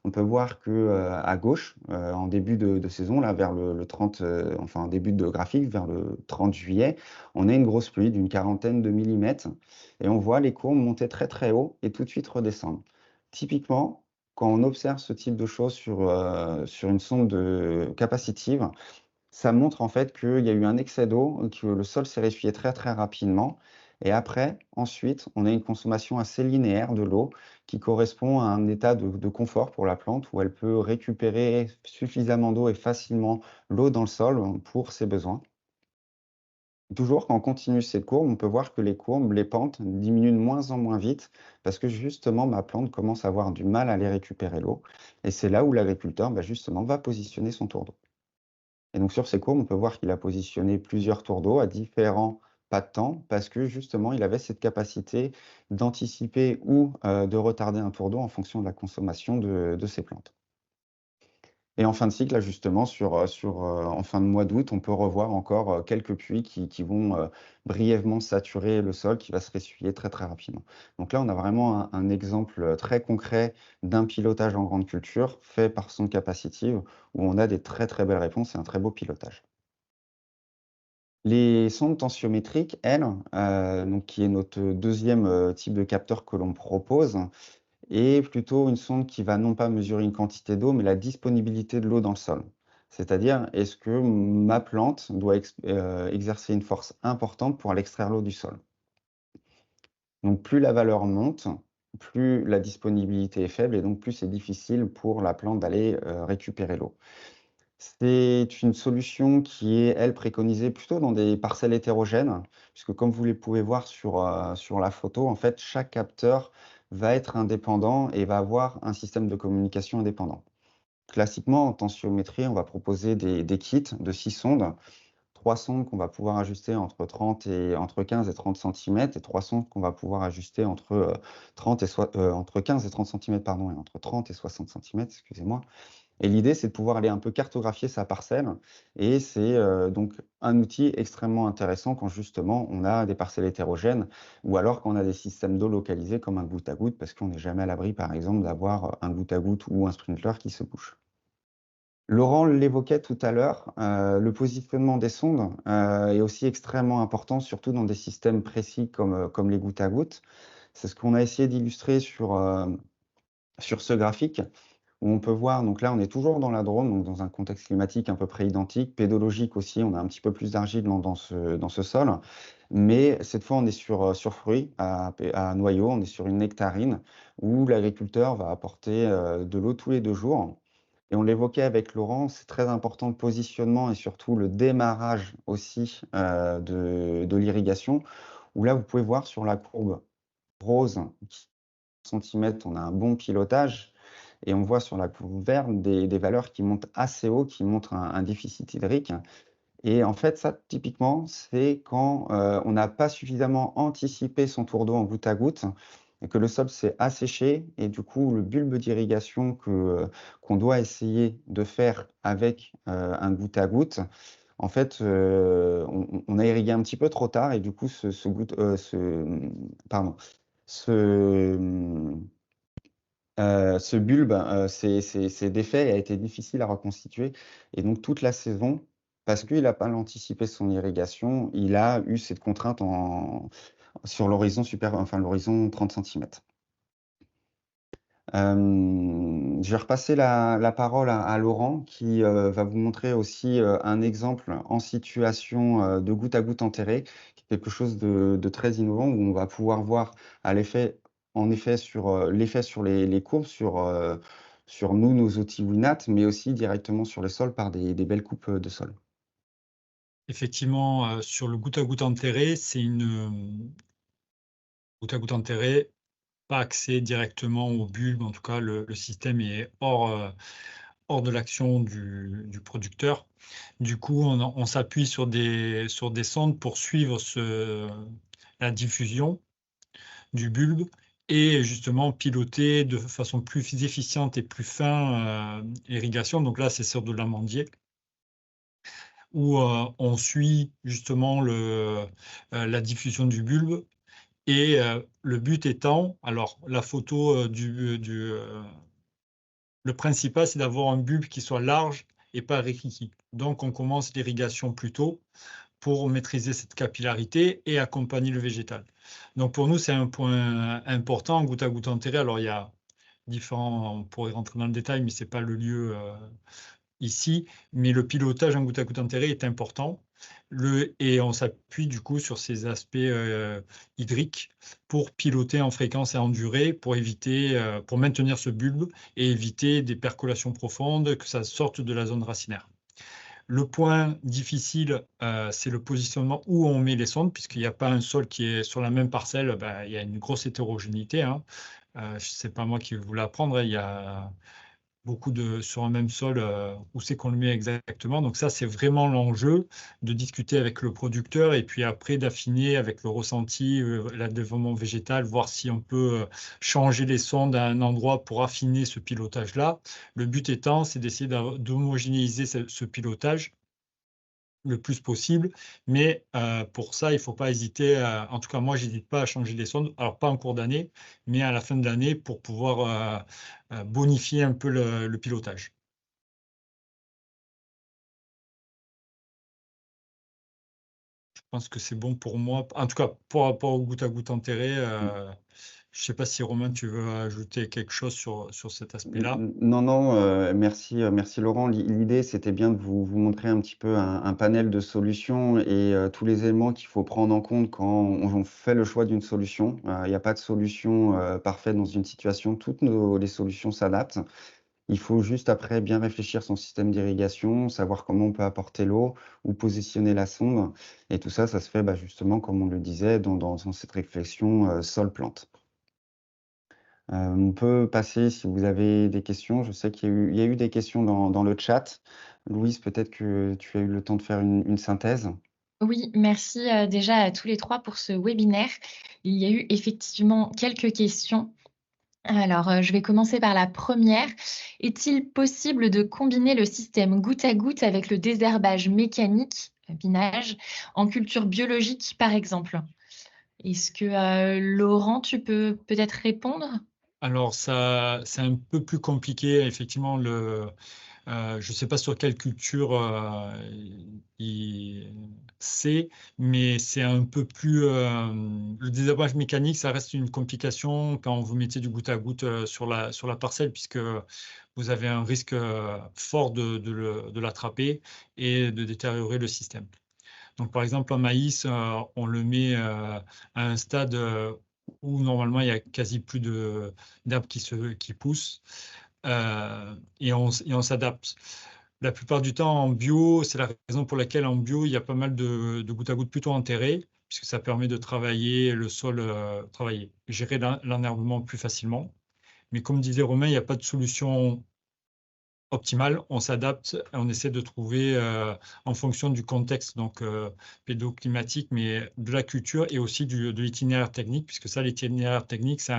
on peut voir que, à gauche, en début de saison, là, vers le 30, enfin, début de graphique, vers le 30 juillet, on a une grosse pluie d'une quarantaine de millimètres et on voit les courbes monter très, très haut et tout de suite redescendre. Typiquement, quand on observe ce type de choses sur une sonde capacitive, ça montre en fait qu'il y a eu un excès d'eau, que le sol s'est ressuyé très, très rapidement et après, ensuite, on a une consommation assez linéaire de l'eau qui correspond à un état de confort pour la plante où elle peut récupérer suffisamment d'eau et facilement l'eau dans le sol pour ses besoins. Toujours, quand on continue cette courbe, on peut voir que les courbes, les pentes diminuent de moins en moins vite parce que justement, ma plante commence à avoir du mal à aller récupérer l'eau et c'est là où l'agriculteur, justement, va positionner son tour d'eau. Et donc sur ces courbes, on peut voir qu'il a positionné plusieurs tours d'eau à différents pas de temps parce que justement, il avait cette capacité d'anticiper ou de retarder un tour d'eau en fonction de la consommation de ses plantes. Et en fin de cycle, là, justement, en fin de mois d'août, on peut revoir encore quelques pluies qui vont brièvement saturer le sol, qui va se ressuyer très, très rapidement. Donc là, on a vraiment un exemple très concret d'un pilotage en grande culture fait par sonde capacitive, où on a des très, très belles réponses et un très beau pilotage. Les sondes tensiométriques, elles, donc qui est notre deuxième type de capteur que l'on propose, est plutôt une sonde qui va non pas mesurer une quantité d'eau, mais la disponibilité de l'eau dans le sol. C'est-à-dire, est-ce que ma plante doit exercer une force importante pour aller extraire l'eau du sol? Donc plus la valeur monte, plus la disponibilité est faible et donc plus c'est difficile pour la plante d'aller récupérer l'eau. C'est une solution qui est, elle, préconisée plutôt dans des parcelles hétérogènes, puisque comme vous les pouvez voir sur la photo, en fait, chaque capteur va être indépendant et va avoir un système de communication indépendant. Classiquement, en tensiométrie, on va proposer des kits de 6 sondes, 3 sondes qu'on va pouvoir ajuster entre 15 et 30 centimètres et 3 sondes qu'on va pouvoir ajuster entre 15 et 30 centimètres, pardon, et entre 30 et 60 centimètres, excusez-moi. Et l'idée, c'est de pouvoir aller un peu cartographier sa parcelle et c'est, donc un outil extrêmement intéressant quand justement on a des parcelles hétérogènes ou alors quand on a des systèmes d'eau localisés comme un goutte à goutte parce qu'on n'est jamais à l'abri, par exemple, d'avoir un goutte à goutte ou un sprinkler qui se bouche. Laurent l'évoquait tout à l'heure, le positionnement des sondes, est aussi extrêmement important, surtout dans des systèmes précis comme les gouttes à gouttes. C'est ce qu'on a essayé d'illustrer sur ce graphique où on peut voir, donc là, on est toujours dans la Drôme, donc dans un contexte climatique à peu près identique, pédologique aussi, on a un petit peu plus d'argile dans ce sol, mais cette fois, on est sur fruits à noyaux, on est sur une nectarine où l'agriculteur va apporter de l'eau tous les 2 jours. Et on l'évoquait avec Laurent, c'est très important le positionnement et surtout le démarrage aussi de l'irrigation, où là, vous pouvez voir sur la courbe rose, centimètres, on a un bon pilotage et on voit sur la courbe verte des valeurs qui montent assez haut, qui montrent un déficit hydrique. Et en fait, ça, typiquement, c'est quand on n'a pas suffisamment anticipé son tour d'eau en goutte à goutte et que le sol s'est asséché. Et du coup, le bulbe d'irrigation qu'on doit essayer de faire avec un goutte à goutte, en fait, on a irrigué un petit peu trop tard et du coup, ce, ce bulbe, s'est défait et a été difficile à reconstituer et donc toute la saison, parce qu'il n'a pas anticipé son irrigation, il a eu cette contrainte sur l'horizon enfin l'horizon 30 centimètres. Je vais repasser la parole à Laurent qui, va vous montrer aussi, un exemple en situation, de goutte à goutte enterré, qui est quelque chose de très innovant où on va pouvoir voir à l'effet en effet l'effet sur les courbes, sur nos outils Winat, mais aussi directement sur le sol par des belles coupes, de sol. Effectivement, sur le goutte à goutte enterré, c'est une goutte à goutte enterré. pas accès directement au bulbe. En tout cas, le système est hors de l'action du producteur. Du coup, on s'appuie sur des sondes pour suivre la diffusion du bulbe et justement piloter de façon plus efficiente et plus fin l'irrigation. Donc là, c'est sur de l'amandier où on suit justement la diffusion du bulbe. Et le but étant, alors la photo le principal, c'est d'avoir un bulbe qui soit large et pas rikiki. Donc, on commence l'irrigation plus tôt pour maîtriser cette capillarité et accompagner le végétal. Donc, pour nous, c'est un point important, goutte à goutte enterré. Alors, il y a différents, on pourrait rentrer dans le détail, mais ce n'est pas le lieu ici. Mais le pilotage en goutte à goutte enterré est important. Et on s'appuie du coup sur ces aspects hydriques pour piloter en fréquence et en durée, pour pour maintenir ce bulbe et éviter des percolations profondes, que ça sorte de la zone racinaire. Le point difficile, c'est le positionnement où on met les sondes, puisqu'il n'y a pas un sol qui est sur la même parcelle, il y a une grosse hétérogénéité. Hein. Ce n'est pas moi qui vais vous l'apprendre, il y a beaucoup sur un même sol, où c'est qu'on le met exactement. Donc ça, c'est vraiment l'enjeu de discuter avec le producteur et puis après d'affiner avec le ressenti, le développement végétal, voir si on peut changer les sondes à un endroit pour affiner ce pilotage-là. Le but étant, c'est d'essayer d'homogénéiser ce pilotage le plus possible, mais pour ça, il ne faut pas hésiter, en tout cas moi, je n'hésite pas à changer les sondes, alors pas en cours d'année, mais à la fin de l'année pour pouvoir bonifier un peu le pilotage. Je pense que c'est bon pour moi, en tout cas par rapport au goutte à goutte enterré. Je ne sais pas si Romain, tu veux ajouter quelque chose sur cet aspect-là. Non, non, merci Laurent. L'idée, c'était bien de vous montrer un petit peu un panel de solutions et tous les éléments qu'il faut prendre en compte quand on fait le choix d'une solution. Il n'y a pas de solution parfaite dans une situation. Toutes les solutions s'adaptent. Il faut juste après bien réfléchir son système d'irrigation, savoir comment on peut apporter l'eau, où positionner la sonde. Et tout ça, ça se fait justement, comme on le disait, dans cette réflexion sol-plante. On peut passer si vous avez des questions. Je sais qu'il y a eu des questions dans le chat. Louise, peut-être que tu as eu le temps de faire une synthèse. Oui, merci déjà à tous les trois pour ce webinaire. Il y a eu effectivement quelques questions. Alors, je vais commencer par la première. Est-il possible de combiner le système goutte à goutte avec le désherbage mécanique, binage, en culture biologique, par exemple? Est-ce que, Laurent, tu peux peut-être répondre? Alors, ça, c'est un peu plus compliqué, effectivement. Je ne sais pas sur quelle culture c'est, mais c'est un peu plus. Le désherbage mécanique, ça reste une complication quand vous mettez du goutte à goutte sur la parcelle, puisque vous avez un risque fort de l'attraper et de détériorer le système. Donc, par exemple, en maïs, on le met à un stade où normalement il y a quasi plus d'herbes qui poussent et on s'adapte. La plupart du temps en bio, c'est la raison pour laquelle en bio, il y a pas mal de goutte à goutte plutôt enterré, puisque ça permet de travailler le sol, gérer l'enherbement plus facilement. Mais comme disait Romain, il n'y a pas de solution optimale. On s'adapte, on essaie de trouver en fonction du contexte, donc pédoclimatique, mais de la culture et aussi de l'itinéraire technique, puisque ça, l'itinéraire technique, c'est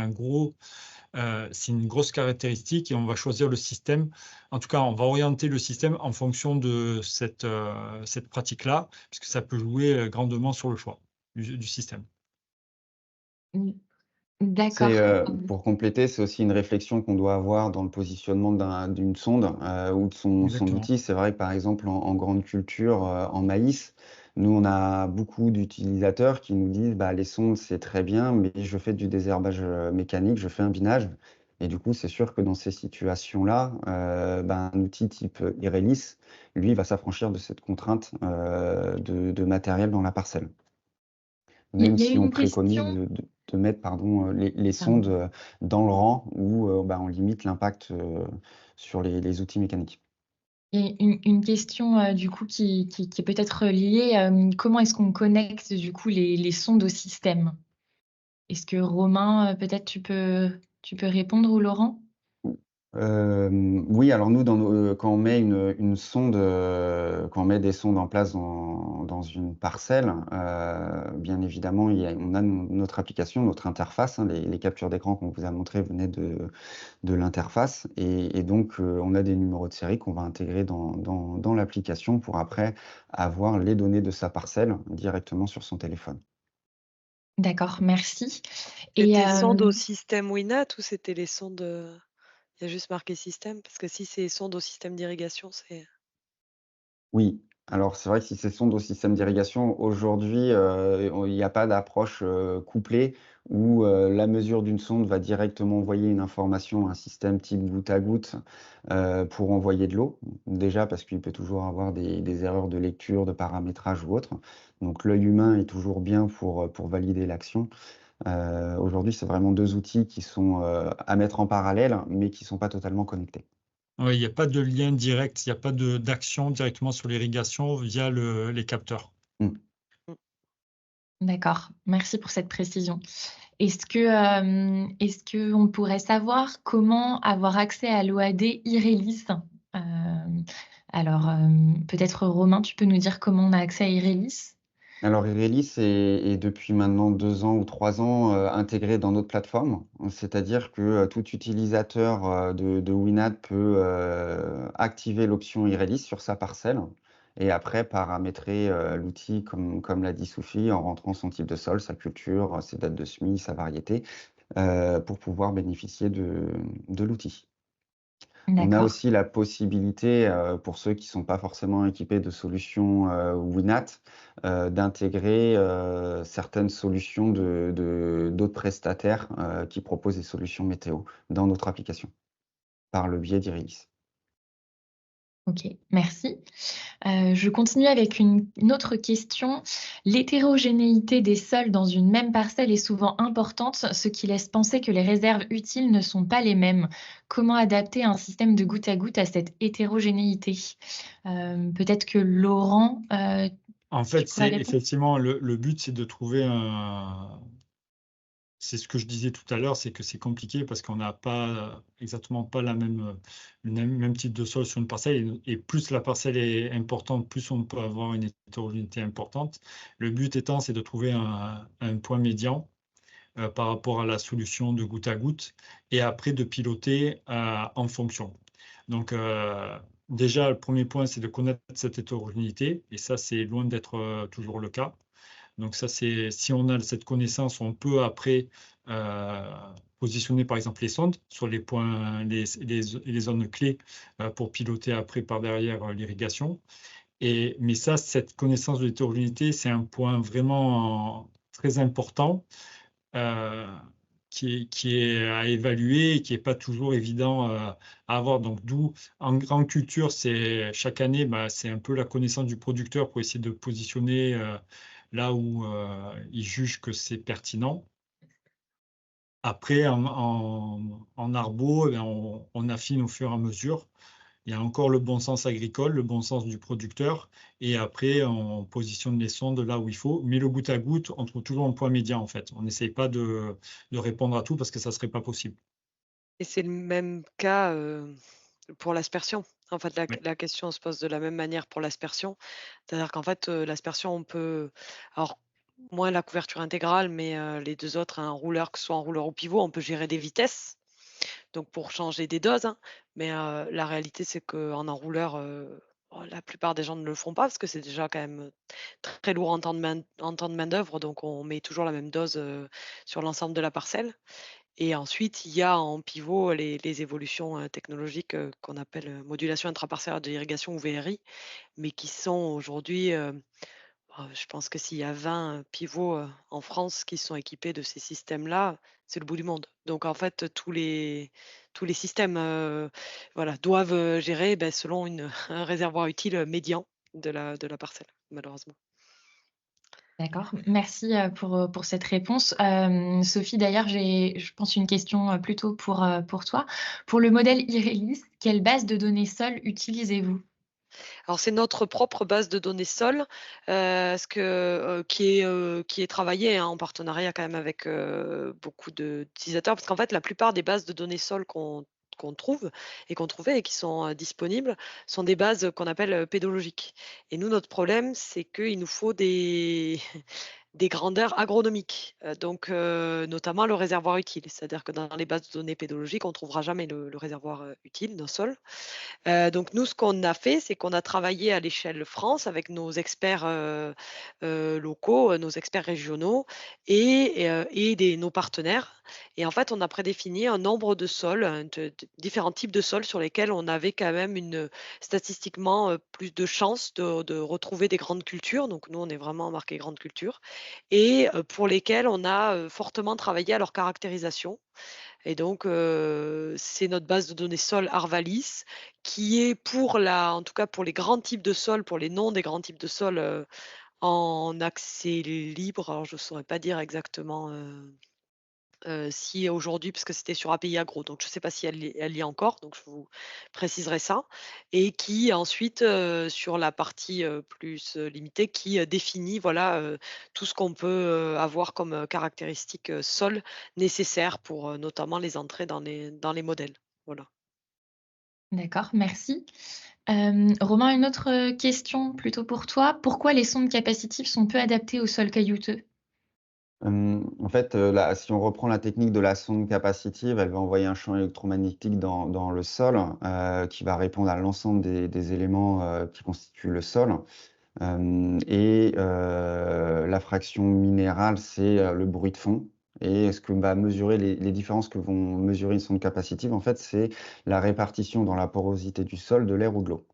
une grosse caractéristique et on va choisir le système. En tout cas, on va orienter le système en fonction de cette pratique-là, puisque ça peut jouer grandement sur le choix du système. D'accord. Pour compléter, c'est aussi une réflexion qu'on doit avoir dans le positionnement d'une sonde ou de son Exactement. outil. C'est vrai que par exemple, en grande culture, en maïs, nous, on a beaucoup d'utilisateurs qui nous disent les sondes, c'est très bien, mais je fais du désherbage mécanique, je fais un binage. Et du coup, c'est sûr que dans ces situations-là, un outil type Irelis, lui, va s'affranchir de cette contrainte de matériel dans la parcelle. Même Il y a si on une préconise question. de mettre les sondes dans le rang où on limite l'impact sur les outils mécaniques. Et une question du coup qui est peut-être liée, comment est-ce qu'on connecte du coup les sondes au système? Est-ce que Romain, peut-être tu peux répondre, ou Laurent? Oui, alors nous, quand on met une sonde, quand on met des sondes en place dans une parcelle, bien évidemment, on a notre application, notre interface, hein. Les captures d'écran qu'on vous a montrées venaient de l'interface, et donc on a des numéros de série qu'on va intégrer dans l'application pour après avoir les données de sa parcelle directement sur son téléphone. D'accord, merci. Et C'était sonde au système Winat ou c'était les sondes, il y a juste marqué système? Parce que si c'est sonde au système d'irrigation, c'est Oui, alors c'est vrai que si c'est sonde au système d'irrigation, aujourd'hui, il n'y a pas d'approche couplée où la mesure d'une sonde va directement envoyer une information à un système type goutte à goutte pour envoyer de l'eau. Déjà parce qu'il peut toujours avoir des erreurs de lecture, de paramétrage ou autre. Donc l'œil humain est toujours bien pour valider l'action. Aujourd'hui, c'est vraiment deux outils qui sont à mettre en parallèle, mais qui ne sont pas totalement connectés. Oui, il n'y a pas de lien direct, il n'y a pas d'action directement sur l'irrigation via les capteurs. Mm. mmh. d'accord, merci pour cette précision. Est-ce qu'on pourrait savoir comment avoir accès à l'OAD Irélis? Alors, peut-être Romain, tu peux nous dire comment on a accès à Irélis? Alors Irelis est depuis maintenant 2 ans ou 3 ans, intégré dans notre plateforme. C'est-à-dire que, tout utilisateur, de Winat peut, activer l'option Irelis sur sa parcelle et après paramétrer, l'outil comme l'a dit Sophie, en rentrant son type de sol, sa culture, ses dates de semis, sa variété, pour pouvoir bénéficier de l'outil. On a D'accord, aussi la possibilité, pour ceux qui sont pas forcément équipés de solutions, Winat, d'intégrer, certaines solutions d'autres prestataires, qui proposent des solutions météo dans notre application, par le biais d'Irélis. OK, merci. Je continue avec une autre question. L'hétérogénéité des sols dans une même parcelle est souvent importante, ce qui laisse penser que les réserves utiles ne sont pas les mêmes. Comment adapter un système de goutte à goutte à cette hétérogénéité? Peut-être que Laurent, En tu fait, pourrais c'est répondre? effectivement le but, c'est de trouver un. C'est ce que je disais tout à l'heure, c'est que c'est compliqué parce qu'on n'a pas exactement pas le même type de sol sur une parcelle, et plus la parcelle est importante, plus on peut avoir une hétérogénéité importante. Le but étant, c'est de trouver un point médian par rapport à la solution de goutte à goutte, et après de piloter en fonction. Donc, déjà, le premier point, c'est de connaître cette hétérogénéité, et ça, c'est loin d'être toujours le cas. Donc ça, c'est si on a cette connaissance, on peut après positionner par exemple les sondes sur les points, les zones clés pour piloter après par derrière l'irrigation. Mais ça, cette connaissance de l'hétérogénéité, c'est un point vraiment très important euh, qui est à évaluer et qui n'est pas toujours évident à avoir. Donc d'où en grande culture, c'est chaque année, bah, c'est un peu la connaissance du producteur pour essayer de positionner là où il juge que c'est pertinent. Après, en arbo, eh bien, on affine au fur et à mesure. Il y a encore le bon sens agricole, le bon sens du producteur, et après, on positionne les sondes là où il faut. Mais le goutte à goutte, on trouve toujours un point médian, en fait. On n'essaye pas de répondre à tout parce que ça ne serait pas possible. Et c'est le même cas, pour l'aspersion? En fait, la Oui. la question se pose de la même manière pour l'aspersion. C'est-à-dire qu'en fait, l'aspersion, on peut alors moins la couverture intégrale, mais les 2 autres, un rouleur, que ce soit en rouleur ou pivot, on peut gérer des vitesses, donc pour changer des doses, hein. Mais la réalité, c'est qu'en enrouleur, la plupart des gens ne le font pas parce que c'est déjà quand même, très lourd en temps de main-d'œuvre, donc on met toujours la même dose, sur l'ensemble de la parcelle. Et ensuite, il y a en pivot les évolutions, technologiques, qu'on appelle, modulation intraparcellaire de l'irrigation ou VRI, mais qui sont aujourd'hui, je pense que s'il y a 20 pivots, en France qui sont équipés de ces systèmes-là, c'est le bout du monde. Donc en fait, tous les systèmes, voilà, doivent, gérer, selon un réservoir utile, médian de la parcelle, malheureusement. D'accord, merci, pour cette réponse. Sophie, d'ailleurs, j'ai, je pense, une question, plutôt pour toi. Pour le modèle Irélis, quelle base de données sol utilisez-vous? Alors c'est notre propre base de données sol, qui est travaillée, hein, en partenariat quand même avec, beaucoup d'utilisateurs. Parce qu'en fait, la plupart des bases de données sol qu'on trouve et qu'on trouvait et qui sont, disponibles, sont des bases, qu'on appelle, pédologiques. Et nous, notre problème, c'est qu'il nous faut des des grandeurs agronomiques, donc notamment le réservoir utile. C'est-à-dire que dans les bases de données pédologiques, on ne trouvera jamais le réservoir, utile d'un sol. Donc nous, ce qu'on a fait, c'est qu'on a travaillé à l'échelle France avec nos experts, locaux, nos experts régionaux et nos partenaires. Et en fait, on a prédéfini un nombre de sols, de différents types de sols sur lesquels on avait quand même statistiquement, plus de chances de retrouver des grandes cultures. Donc nous, on est vraiment marqué grandes cultures et pour lesquels on a, fortement travaillé à leur caractérisation. Et donc, c'est notre base de données sol Arvalis qui est en tout cas pour les grands types de sols, pour les noms des grands types de sols, en accès libre. Alors je ne saurais pas dire exactement, si aujourd'hui parce que c'était sur API Agro, donc je ne sais pas si elle y est encore, donc je vous préciserai ça. Et qui ensuite, sur la partie, plus, limitée, qui, définit voilà, tout ce qu'on peut, avoir comme, caractéristiques, sol nécessaires pour, notamment les entrées dans les modèles. Voilà. D'accord, merci. Romain, une autre question plutôt pour toi. Pourquoi les sondes capacitives sont peu adaptées au sol caillouteux? En fait, là, si on reprend la technique de la sonde capacitive, elle va envoyer un champ électromagnétique dans le sol, qui va répondre à l'ensemble des éléments, qui constituent le sol. La fraction minérale, c'est, le bruit de fond et ce que va mesurer les différences que vont mesurer une sonde capacitive, en fait, c'est la répartition dans la porosité du sol de l'air ou de l'eau.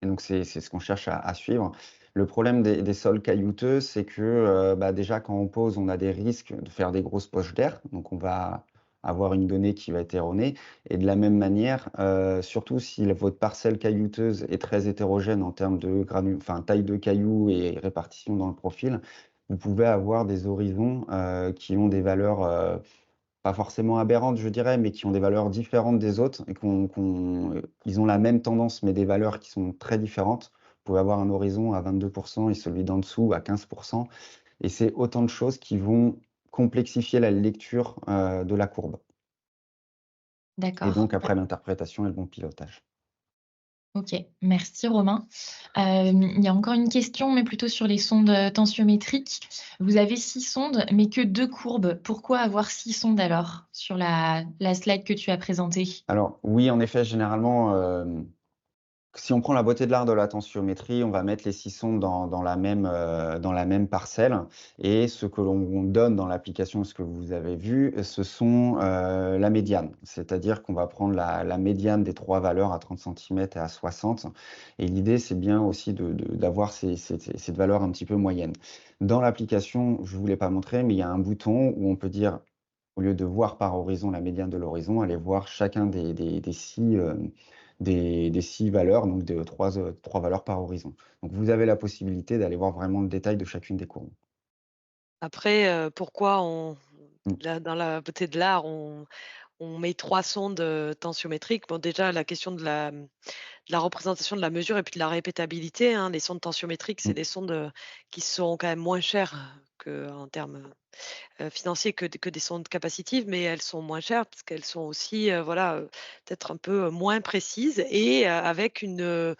Et donc c'est ce qu'on cherche à suivre. Le problème des sols caillouteux, c'est que, déjà quand on pose, on a des risques de faire des grosses poches d'air, donc on va avoir une donnée qui va être erronée et de la même manière, surtout si votre parcelle caillouteuse est très hétérogène en termes de taille de cailloux et répartition dans le profil, vous pouvez avoir des horizons, qui ont des valeurs, pas forcément aberrantes, je dirais, mais qui ont des valeurs différentes des autres et ils ont la même tendance, mais des valeurs qui sont très différentes. Vous pouvez avoir un horizon à 22 et celui d'en dessous à 15 et c'est autant de choses qui vont complexifier la lecture, de la courbe et D'accord. donc après l'interprétation et le bon pilotage. OK, merci Romain. Il y a encore une question, mais plutôt sur les sondes, tensiométriques. Vous avez 6 sondes, mais que 2 courbes. Pourquoi avoir 6 sondes alors, sur la slide que tu as présentée? Alors oui, en effet, généralement, si on prend la beauté de l'art de la tensiométrie, on va mettre les 6 sondes dans la même parcelle et ce que l'on donne dans l'application, ce que vous avez vu, ce sont, la médiane. C'est-à-dire qu'on va prendre la médiane des 3 valeurs à 30 centimètres et à 60 et l'idée, c'est bien aussi d'avoir cette valeur un petit peu moyenne. Dans l'application, je ne vous l'ai pas montré, mais il y a un bouton où on peut dire, au lieu de voir par horizon la médiane de l'horizon, aller voir chacun des 6, des 6 valeurs, donc de 3 valeurs par horizon. Donc vous avez la possibilité d'aller voir vraiment le détail de chacune des courbes. Après, pourquoi Mmh, dans la beauté de l'art, on met 3 sondes, tensiométriques? Bon, déjà la question de la représentation de la mesure et puis de la répétabilité, hein. Les sondes tensiométriques, c'est mmh, des sondes, qui sont quand même moins chères qu'en termes, financiers que des sondes capacitives, mais elles sont moins chères parce qu'elles sont aussi, voilà, peut-être un peu, moins précises et avec une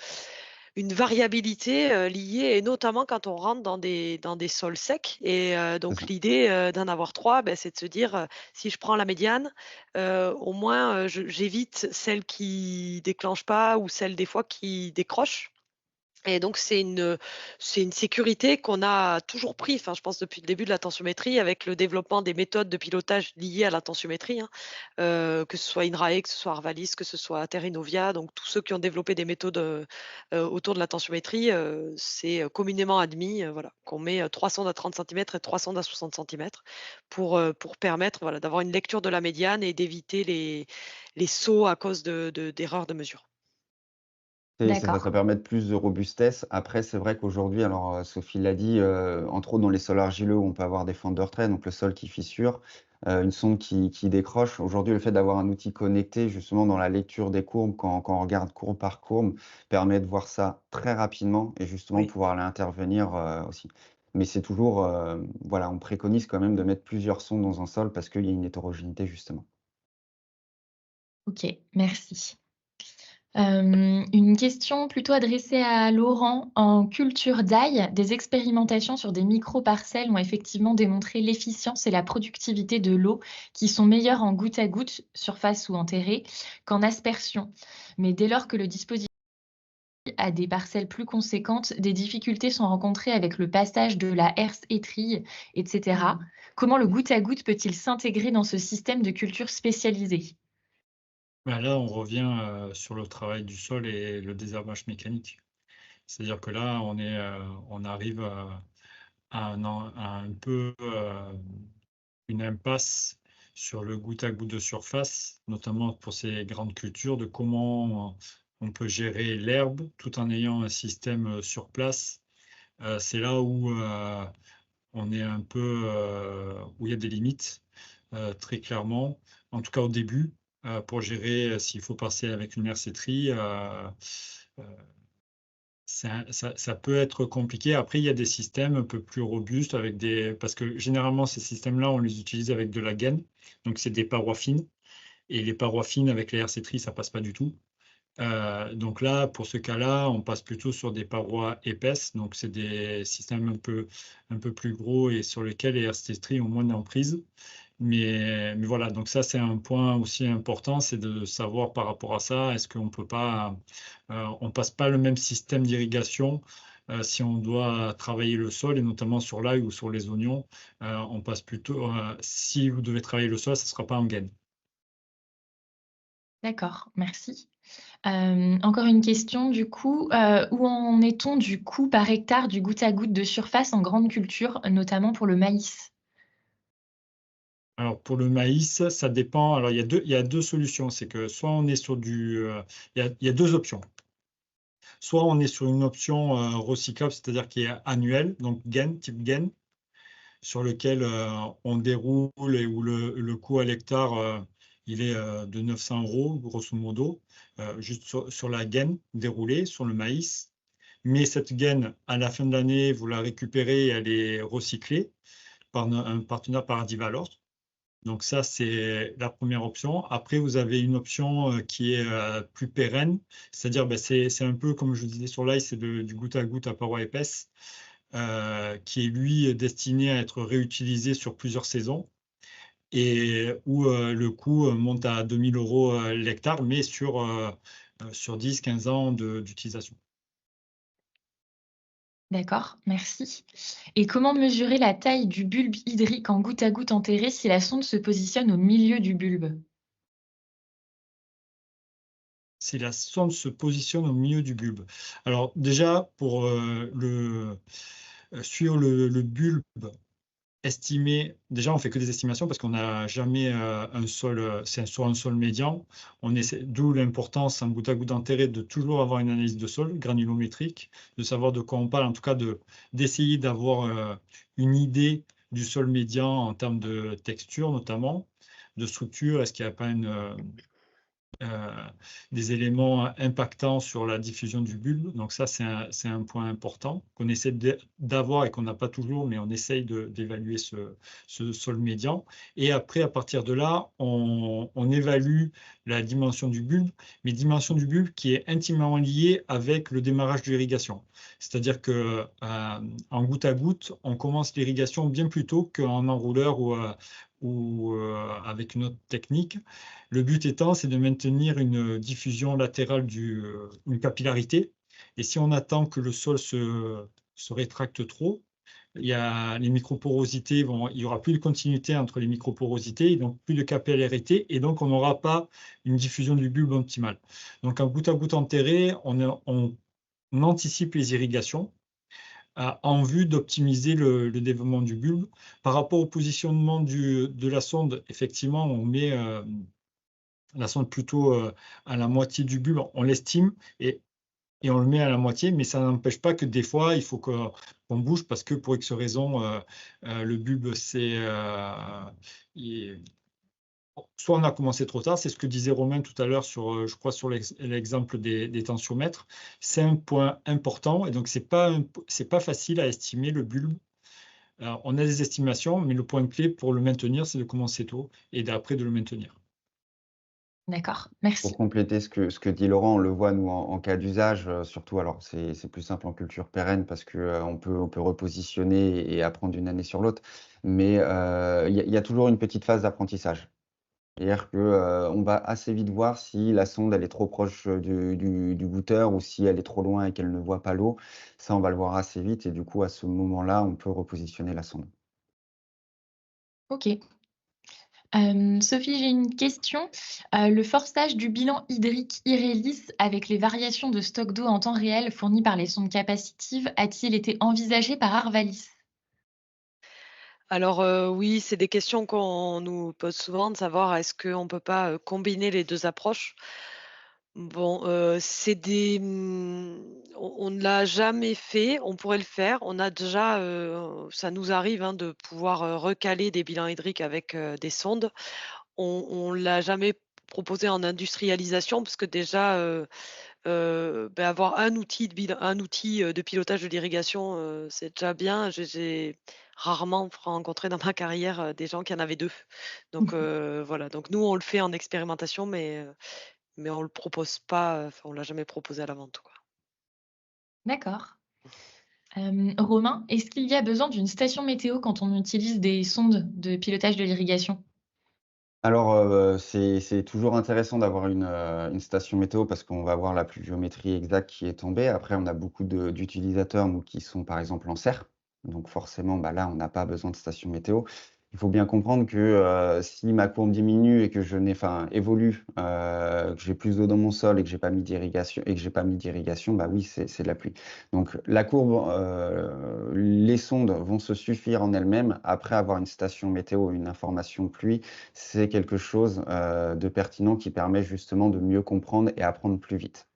variabilité, liée et notamment quand on rentre dans des sols secs et c'est donc ça. l'idée, d'en avoir 3, c'est de se dire, si je prends la médiane, au moins, j'évite celle qui déclenche pas ou celle des fois qui décroche. Et donc c'est une sécurité qu'on a toujours pris, enfin je pense depuis le début de la tensiométrie avec le développement des méthodes de pilotage liées à la tensiométrie, hein. Que ce soit Inrae, que ce soit Arvalis, que ce soit Terrinovia, donc tous ceux qui ont développé des méthodes, autour de la tensiométrie, c'est, communément admis, voilà, qu'on met, 3 sondes à 30 centimètres et 3 sondes à 60 centimètres pour permettre, voilà, d'avoir une lecture de la médiane et d'éviter les sauts à cause d'erreurs de mesure. Ça D'accord. permet de plus de robustesse. Après, c'est vrai qu'aujourd'hui, alors Sophie l'a dit, entre autres dans les sols argileux où on peut avoir des fentes de retrait, donc le sol qui fissure, une sonde qui décroche. Aujourd'hui, le fait d'avoir un outil connecté justement dans la lecture des courbes, quand on regarde courbe par courbe, permet de voir ça très rapidement et justement Oui. pouvoir aller intervenir aussi. Mais c'est toujours, voilà, on préconise quand même de mettre plusieurs sondes dans un sol parce qu'il y a une hétérogénéité justement. OK, merci. Une question plutôt adressée à Laurent. En culture d'ail, des expérimentations sur des micro-parcelles ont effectivement démontré l'efficience et la productivité de l'eau qui sont meilleures en goutte à goutte, surface ou enterrée, qu'en aspersion. Mais dès lors que le dispositif a des parcelles plus conséquentes, des difficultés sont rencontrées avec le passage de la herse étrille, etc. Comment le goutte à goutte peut-il s'intégrer dans ce système de culture spécialisée? Bah, là, on revient sur le travail du sol et le désherbage mécanique. C'est-à-dire que là, on arrive à un peu une impasse sur le goutte à goutte de surface, notamment pour ces grandes cultures, de comment on peut gérer l'herbe tout en ayant un système sur place. C'est là où on est un peu où il y a des limites, très clairement, en tout cas au début, pour gérer s'il faut passer avec une herséterie. Ça peut être compliqué. Après, il y a des systèmes un peu plus robustes avec parce que généralement, ces systèmes-là, on les utilise avec de la gaine. Donc, c'est des parois fines. Et les parois fines avec les RC-Tri, ça passe pas du tout. Donc là, pour ce cas-là, on passe plutôt sur des parois épaisses. Donc, c'est des systèmes un peu plus gros et sur lesquels les RC-Tri ont moins d'emprise. Mais voilà, donc ça, c'est un point aussi important, c'est de savoir par rapport à ça, est-ce qu'on peut pas, on passe pas le même système d'irrigation si on doit travailler le sol, et notamment sur l'ail ou sur les oignons, on passe plutôt, si vous devez travailler le sol, ce ne sera pas en gaine. D'accord, merci. Encore une question du coup, où en est-on du coût par hectare du goutte à goutte de surface en grande culture, notamment pour le maïs? Alors pour le maïs, ça dépend. Alors il y a deux solutions, c'est que soit on est sur il y a deux options. Soit on est sur une option recyclable, c'est-à-dire qui est annuelle, donc gaine, type gaine, sur lequel on déroule et où le coût à l'hectare, il est de 900 €, grosso modo, juste sur la gaine déroulée, sur le maïs. Mais cette gaine, à la fin de l'année, vous la récupérez et elle est recyclée par un partenaire Paradis Valor. Donc ça, c'est la première option. Après, vous avez une option qui est plus pérenne, c'est-à-dire ben, c'est un peu comme je vous disais sur l'ail, c'est du goutte à goutte à paroi épaisse, qui est lui destiné à être réutilisé sur plusieurs saisons et où le coût monte à 2 000 € l'hectare, mais sur 10-15 ans d'utilisation. D'accord, merci. Et comment mesurer la taille du bulbe hydrique en goutte à goutte enterré si la sonde se positionne au milieu du bulbe? Si la sonde se positionne au milieu du bulbe. Alors déjà, pour suivre le bulbe estimé, déjà on fait que des estimations parce qu'on n'a jamais un sol, c'est sur un sol médian. D'où l'importance en goutte à goutte enterré de toujours avoir une analyse de sol granulométrique, de savoir de quoi on parle, en tout cas d'essayer d'avoir une idée du sol médian en termes de texture notamment, de structure, est-ce qu'il n'y a pas euh, des éléments impactants sur la diffusion du bulbe. Donc ça, c'est un point important qu'on essaie d'avoir et qu'on n'a pas toujours, mais on essaye d'évaluer ce sol médian. Et après, à partir de là, on évalue la dimension du bulbe, mais dimension du bulbe qui est intimement liée avec le démarrage de l'irrigation. C'est-à-dire que en goutte à goutte, on commence l'irrigation bien plus tôt qu'en enrouleur ou avec une autre technique. Le but étant, c'est de maintenir une diffusion latérale une capillarité. Et si on attend que le sol se rétracte trop, les microporosités il n'y aura plus de continuité entre les microporosités, donc plus de capillarité, et donc on n'aura pas une diffusion du bulbe optimale. Donc en goutte à goutte enterré, on anticipe les irrigations en vue d'optimiser le développement du bulbe. Par rapport au positionnement de la sonde, effectivement, on met la sonde plutôt à la moitié du bulbe, on l'estime, et et on le met à la moitié, mais ça n'empêche pas que des fois, il faut qu'on bouge parce que pour X raison, le bulbe, soit on a commencé trop tard, c'est ce que disait Romain tout à l'heure sur, je crois, sur l'exemple des tensiomètres. C'est un point important et donc c'est pas facile à estimer le bulbe. Alors, on a des estimations, mais le point clé pour le maintenir, c'est de commencer tôt et d'après de le maintenir. D'accord, merci. Pour compléter ce que dit Laurent, on le voit nous en cas d'usage, surtout alors c'est plus simple en culture pérenne parce que, on peut repositionner et apprendre d'une année sur l'autre. Mais, il y a toujours une petite phase d'apprentissage. C'est-à-dire que, on va assez vite voir si la sonde elle est trop proche, du goutteur ou si elle est trop loin et qu'elle ne voit pas l'eau. Ça, on va le voir assez vite et du coup, à ce moment-là, on peut repositionner la sonde. OK. Sophie, j'ai une question. Le forçage du bilan hydrique IRELIS avec les variations de stock d'eau en temps réel fournies par les sondes capacitives a-t-il été envisagé par Arvalis? Alors, oui, c'est des questions qu'on nous pose souvent, de savoir est-ce qu'on ne peut pas, combiner les 2 approches? Bon, on ne l'a jamais fait, on pourrait le faire. On a déjà, ça nous arrive, hein, de pouvoir, recaler des bilans hydriques avec, des sondes. On l'a jamais proposé en industrialisation parce que déjà, avoir un outil, de pilotage de l'irrigation, c'est déjà bien. J'ai rarement rencontré dans ma carrière, des gens qui en avaient 2. Donc voilà, donc nous, on le fait en expérimentation, mais on le propose pas, enfin, on l'a jamais proposé à la vente, quoi. D'accord. Romain, est-ce qu'il y a besoin d'une station météo quand on utilise des sondes de pilotage de l'irrigation? Alors, c'est toujours intéressant d'avoir une station météo parce qu'on va avoir la pluviométrie exacte qui est tombée. Après, on a beaucoup d'utilisateurs, nous, qui sont, par exemple, en serre. Donc forcément, bah, là, on n'a pas besoin de station météo. Il faut bien comprendre que, si ma courbe diminue et que évolue, que j'ai plus d'eau dans mon sol et que j'ai pas mis d'irrigation, bah, oui, c'est de la pluie. Donc la courbe, les sondes vont se suffire en elles-mêmes. Après avoir une station météo, une information pluie, c'est quelque chose, de pertinent qui permet justement de mieux comprendre et apprendre plus vite.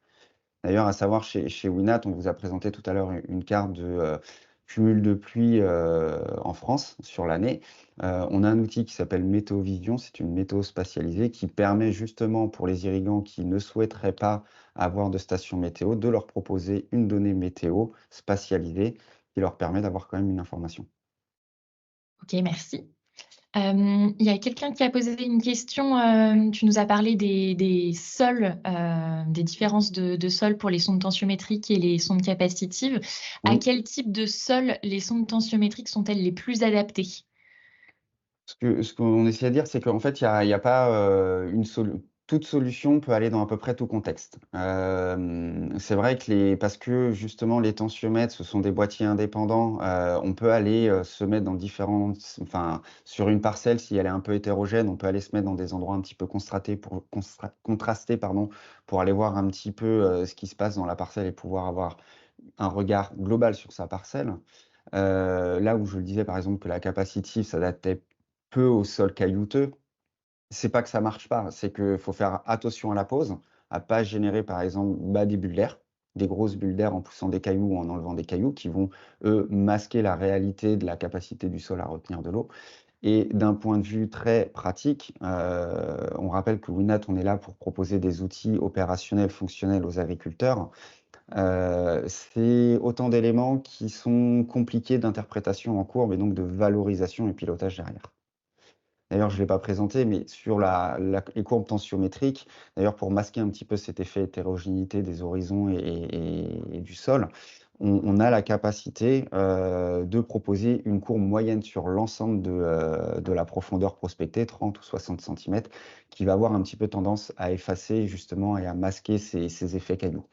D'ailleurs, à savoir chez Winat, on vous a présenté tout à l'heure une carte de, cumul de pluie, en France sur l'année. On a un outil qui s'appelle Météovision, c'est une météo spatialisée qui permet justement pour les irrigants qui ne souhaiteraient pas avoir de station météo, de leur proposer une donnée météo spatialisée qui leur permet d'avoir quand même une information. OK, merci. Il y a quelqu'un qui a posé une question, tu nous as parlé des sols, des différences de sol pour les sondes tensiométriques et les sondes capacitives. À Oui. quel type de sol les sondes tensiométriques sont-elles les plus adaptées? Ce qu'on essaie de dire, c'est qu'en fait, il y a pas, toute solution peut aller dans à peu près tout contexte. C'est vrai que parce que justement les tensiomètres, ce sont des boîtiers indépendants, on peut aller, se mettre dans sur une parcelle, si elle est un peu hétérogène, on peut aller se mettre dans des endroits un petit peu contrastés, pardon, pour aller voir un petit peu, ce qui se passe dans la parcelle et pouvoir avoir un regard global sur sa parcelle. Là où je le disais, par exemple, que la capacitive s'adaptait peu au sol caillouteux, c'est pas que ça marche pas, c'est qu'il faut faire attention à la pose, à pas générer, par exemple, des bulles d'air, des grosses bulles d'air en poussant des cailloux ou en enlevant des cailloux qui vont, eux, masquer la réalité de la capacité du sol à retenir de l'eau. Et d'un point de vue très pratique, on rappelle que Winat, on est là pour proposer des outils opérationnels, fonctionnels aux agriculteurs. C'est autant d'éléments qui sont compliqués d'interprétation en courbe et donc de valorisation et pilotage derrière. D'ailleurs, je ne l'ai pas présenté, mais sur les courbes tensiométriques, d'ailleurs pour masquer un petit peu cet effet hétérogénéité des horizons et du sol, on a la capacité, de proposer une courbe moyenne sur l'ensemble de la profondeur prospectée, 30 ou 60 centimètres, qui va avoir un petit peu tendance à effacer justement et à masquer ces effets cailloux.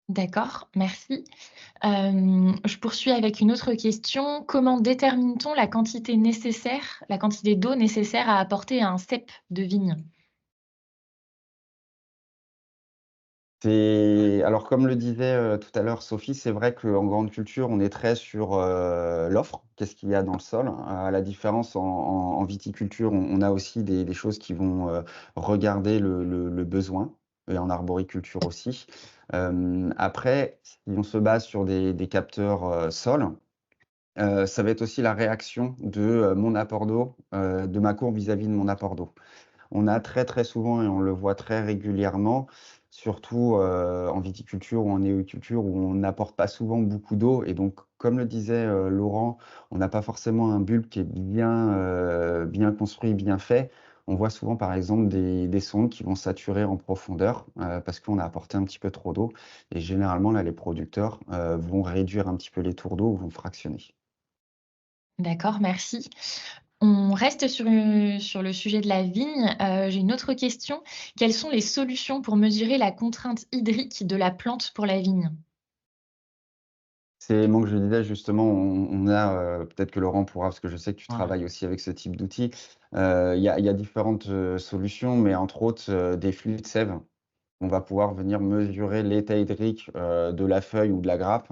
D'accord, merci. Je poursuis avec une autre question. Comment détermine-t-on la quantité d'eau nécessaire à apporter à un cep de vigne? Alors comme le disait, tout à l'heure Sophie, c'est vrai qu'en grande culture, on est très sur, l'offre. Qu'est-ce qu'il y a dans le sol? À la différence en viticulture, on a aussi des choses qui vont, regarder le besoin. et en arboriculture aussi. Après, si on se base sur des capteurs sol, ça va être aussi la réaction de mon apport d'eau, de ma courbe vis-à-vis de mon apport d'eau. On a très, très souvent et on le voit très régulièrement, surtout, en viticulture ou en néoculture où on n'apporte pas souvent beaucoup d'eau et donc comme le disait, Laurent, on n'a pas forcément un bulbe qui est bien construit, bien fait. On voit souvent par exemple des sondes qui vont saturer en profondeur, parce qu'on a apporté un petit peu trop d'eau et généralement là, les producteurs, vont réduire un petit peu les tours d'eau ou vont fractionner. D'accord, merci. On reste sur le sujet de la vigne. J'ai une autre question. Quelles sont les solutions pour mesurer la contrainte hydrique de la plante pour la vigne? C'est moi que je disais justement, on a, peut-être que Laurent pourra, parce que je sais que tu Ouais. travailles aussi avec ce type d'outils. Il y a différentes, solutions, mais entre autres, des flux de sève. On va pouvoir venir mesurer l'état hydrique, de la feuille ou de la grappe,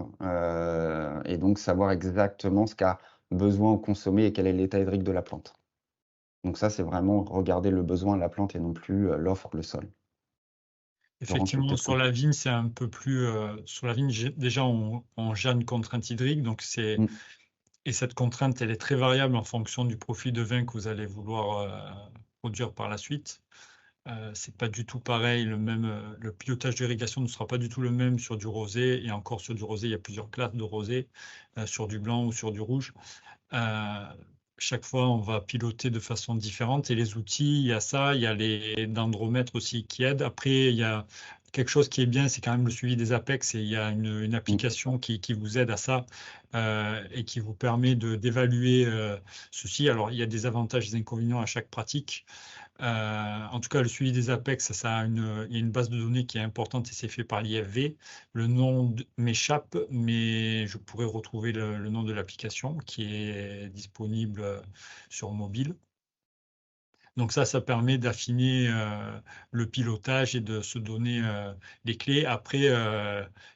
et donc savoir exactement ce qu'a besoin ou consommé et quel est l'état hydrique de la plante. Donc ça, c'est vraiment regarder le besoin de la plante et non plus, l'offre, le sol. Laurent, tu peux Effectivement, peut-être sur la vigne, c'est un peu plus. Sur la vigne, déjà, on gère une contrainte hydrique. mmh, Et cette contrainte, elle est très variable en fonction du profil de vin que vous allez vouloir produire par la suite. C'est pas du tout pareil. Le pilotage d'irrigation ne sera pas du tout le même sur du rosé. Et encore sur du rosé, il y a plusieurs classes de rosé, sur du blanc ou sur du rouge. Chaque fois, on va piloter de façon différente et les outils, il y a ça, il y a les dendromètres aussi qui aident. Après, il y a quelque chose qui est bien, c'est quand même le suivi des apex et il y a une mmh, application qui vous aide à ça et qui vous permet d'évaluer ceci. Alors, il y a des avantages et des inconvénients à chaque pratique. En tout cas, le suivi des apex, il y a une base de données qui est importante et c'est fait par l'IFV. Le nom m'échappe, mais je pourrais retrouver le nom de l'application qui est disponible sur mobile. Donc ça permet d'affiner le pilotage et de se donner les clés. Après,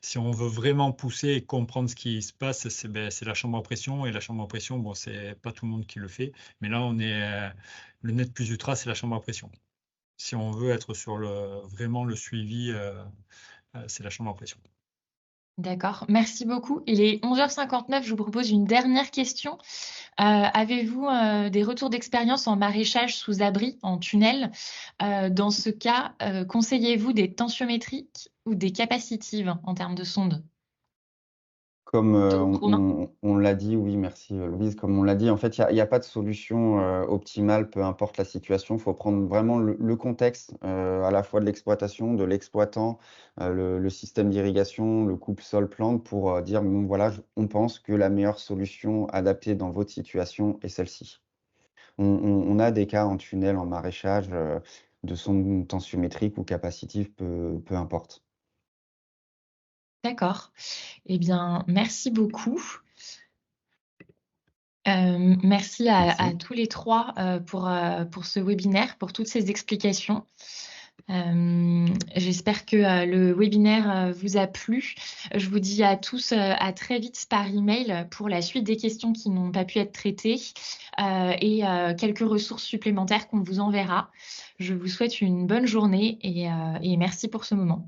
si on veut vraiment pousser et comprendre ce qui se passe, c'est la chambre à pression. Et la chambre à pression, bon, c'est pas tout le monde qui le fait. Mais là, le net plus ultra, c'est la chambre à pression. Si on veut être sur vraiment le suivi, c'est la chambre à pression. D'accord, merci beaucoup. Il est 11h59, je vous propose une dernière question. Avez-vous des retours d'expérience en maraîchage sous abri, en tunnel? Dans ce cas, conseillez-vous des tensiométriques ou des capacitives en termes de sondes? Comme, Romain? on l'a dit, oui, merci, Louise. Comme on l'a dit, en fait, il y a pas de solution, optimale, peu importe la situation. Il faut prendre vraiment le contexte, à la fois de l'exploitation, de l'exploitant, le système d'irrigation, le couple sol-plante pour, dire: «Bon, voilà, on pense que la meilleure solution adaptée dans votre situation est celle-ci». On a des cas en tunnel, en maraîchage, de sondes tensiométriques ou capacitives, peu importe. D'accord. Eh bien, merci beaucoup. Merci à Merci. tous les 3 pour ce webinaire, pour toutes ces explications. J'espère que le webinaire vous a plu. Je vous dis à tous à très vite par email pour la suite des questions qui n'ont pas pu être traitées et quelques ressources supplémentaires qu'on vous enverra. Je vous souhaite une bonne journée et merci pour ce moment.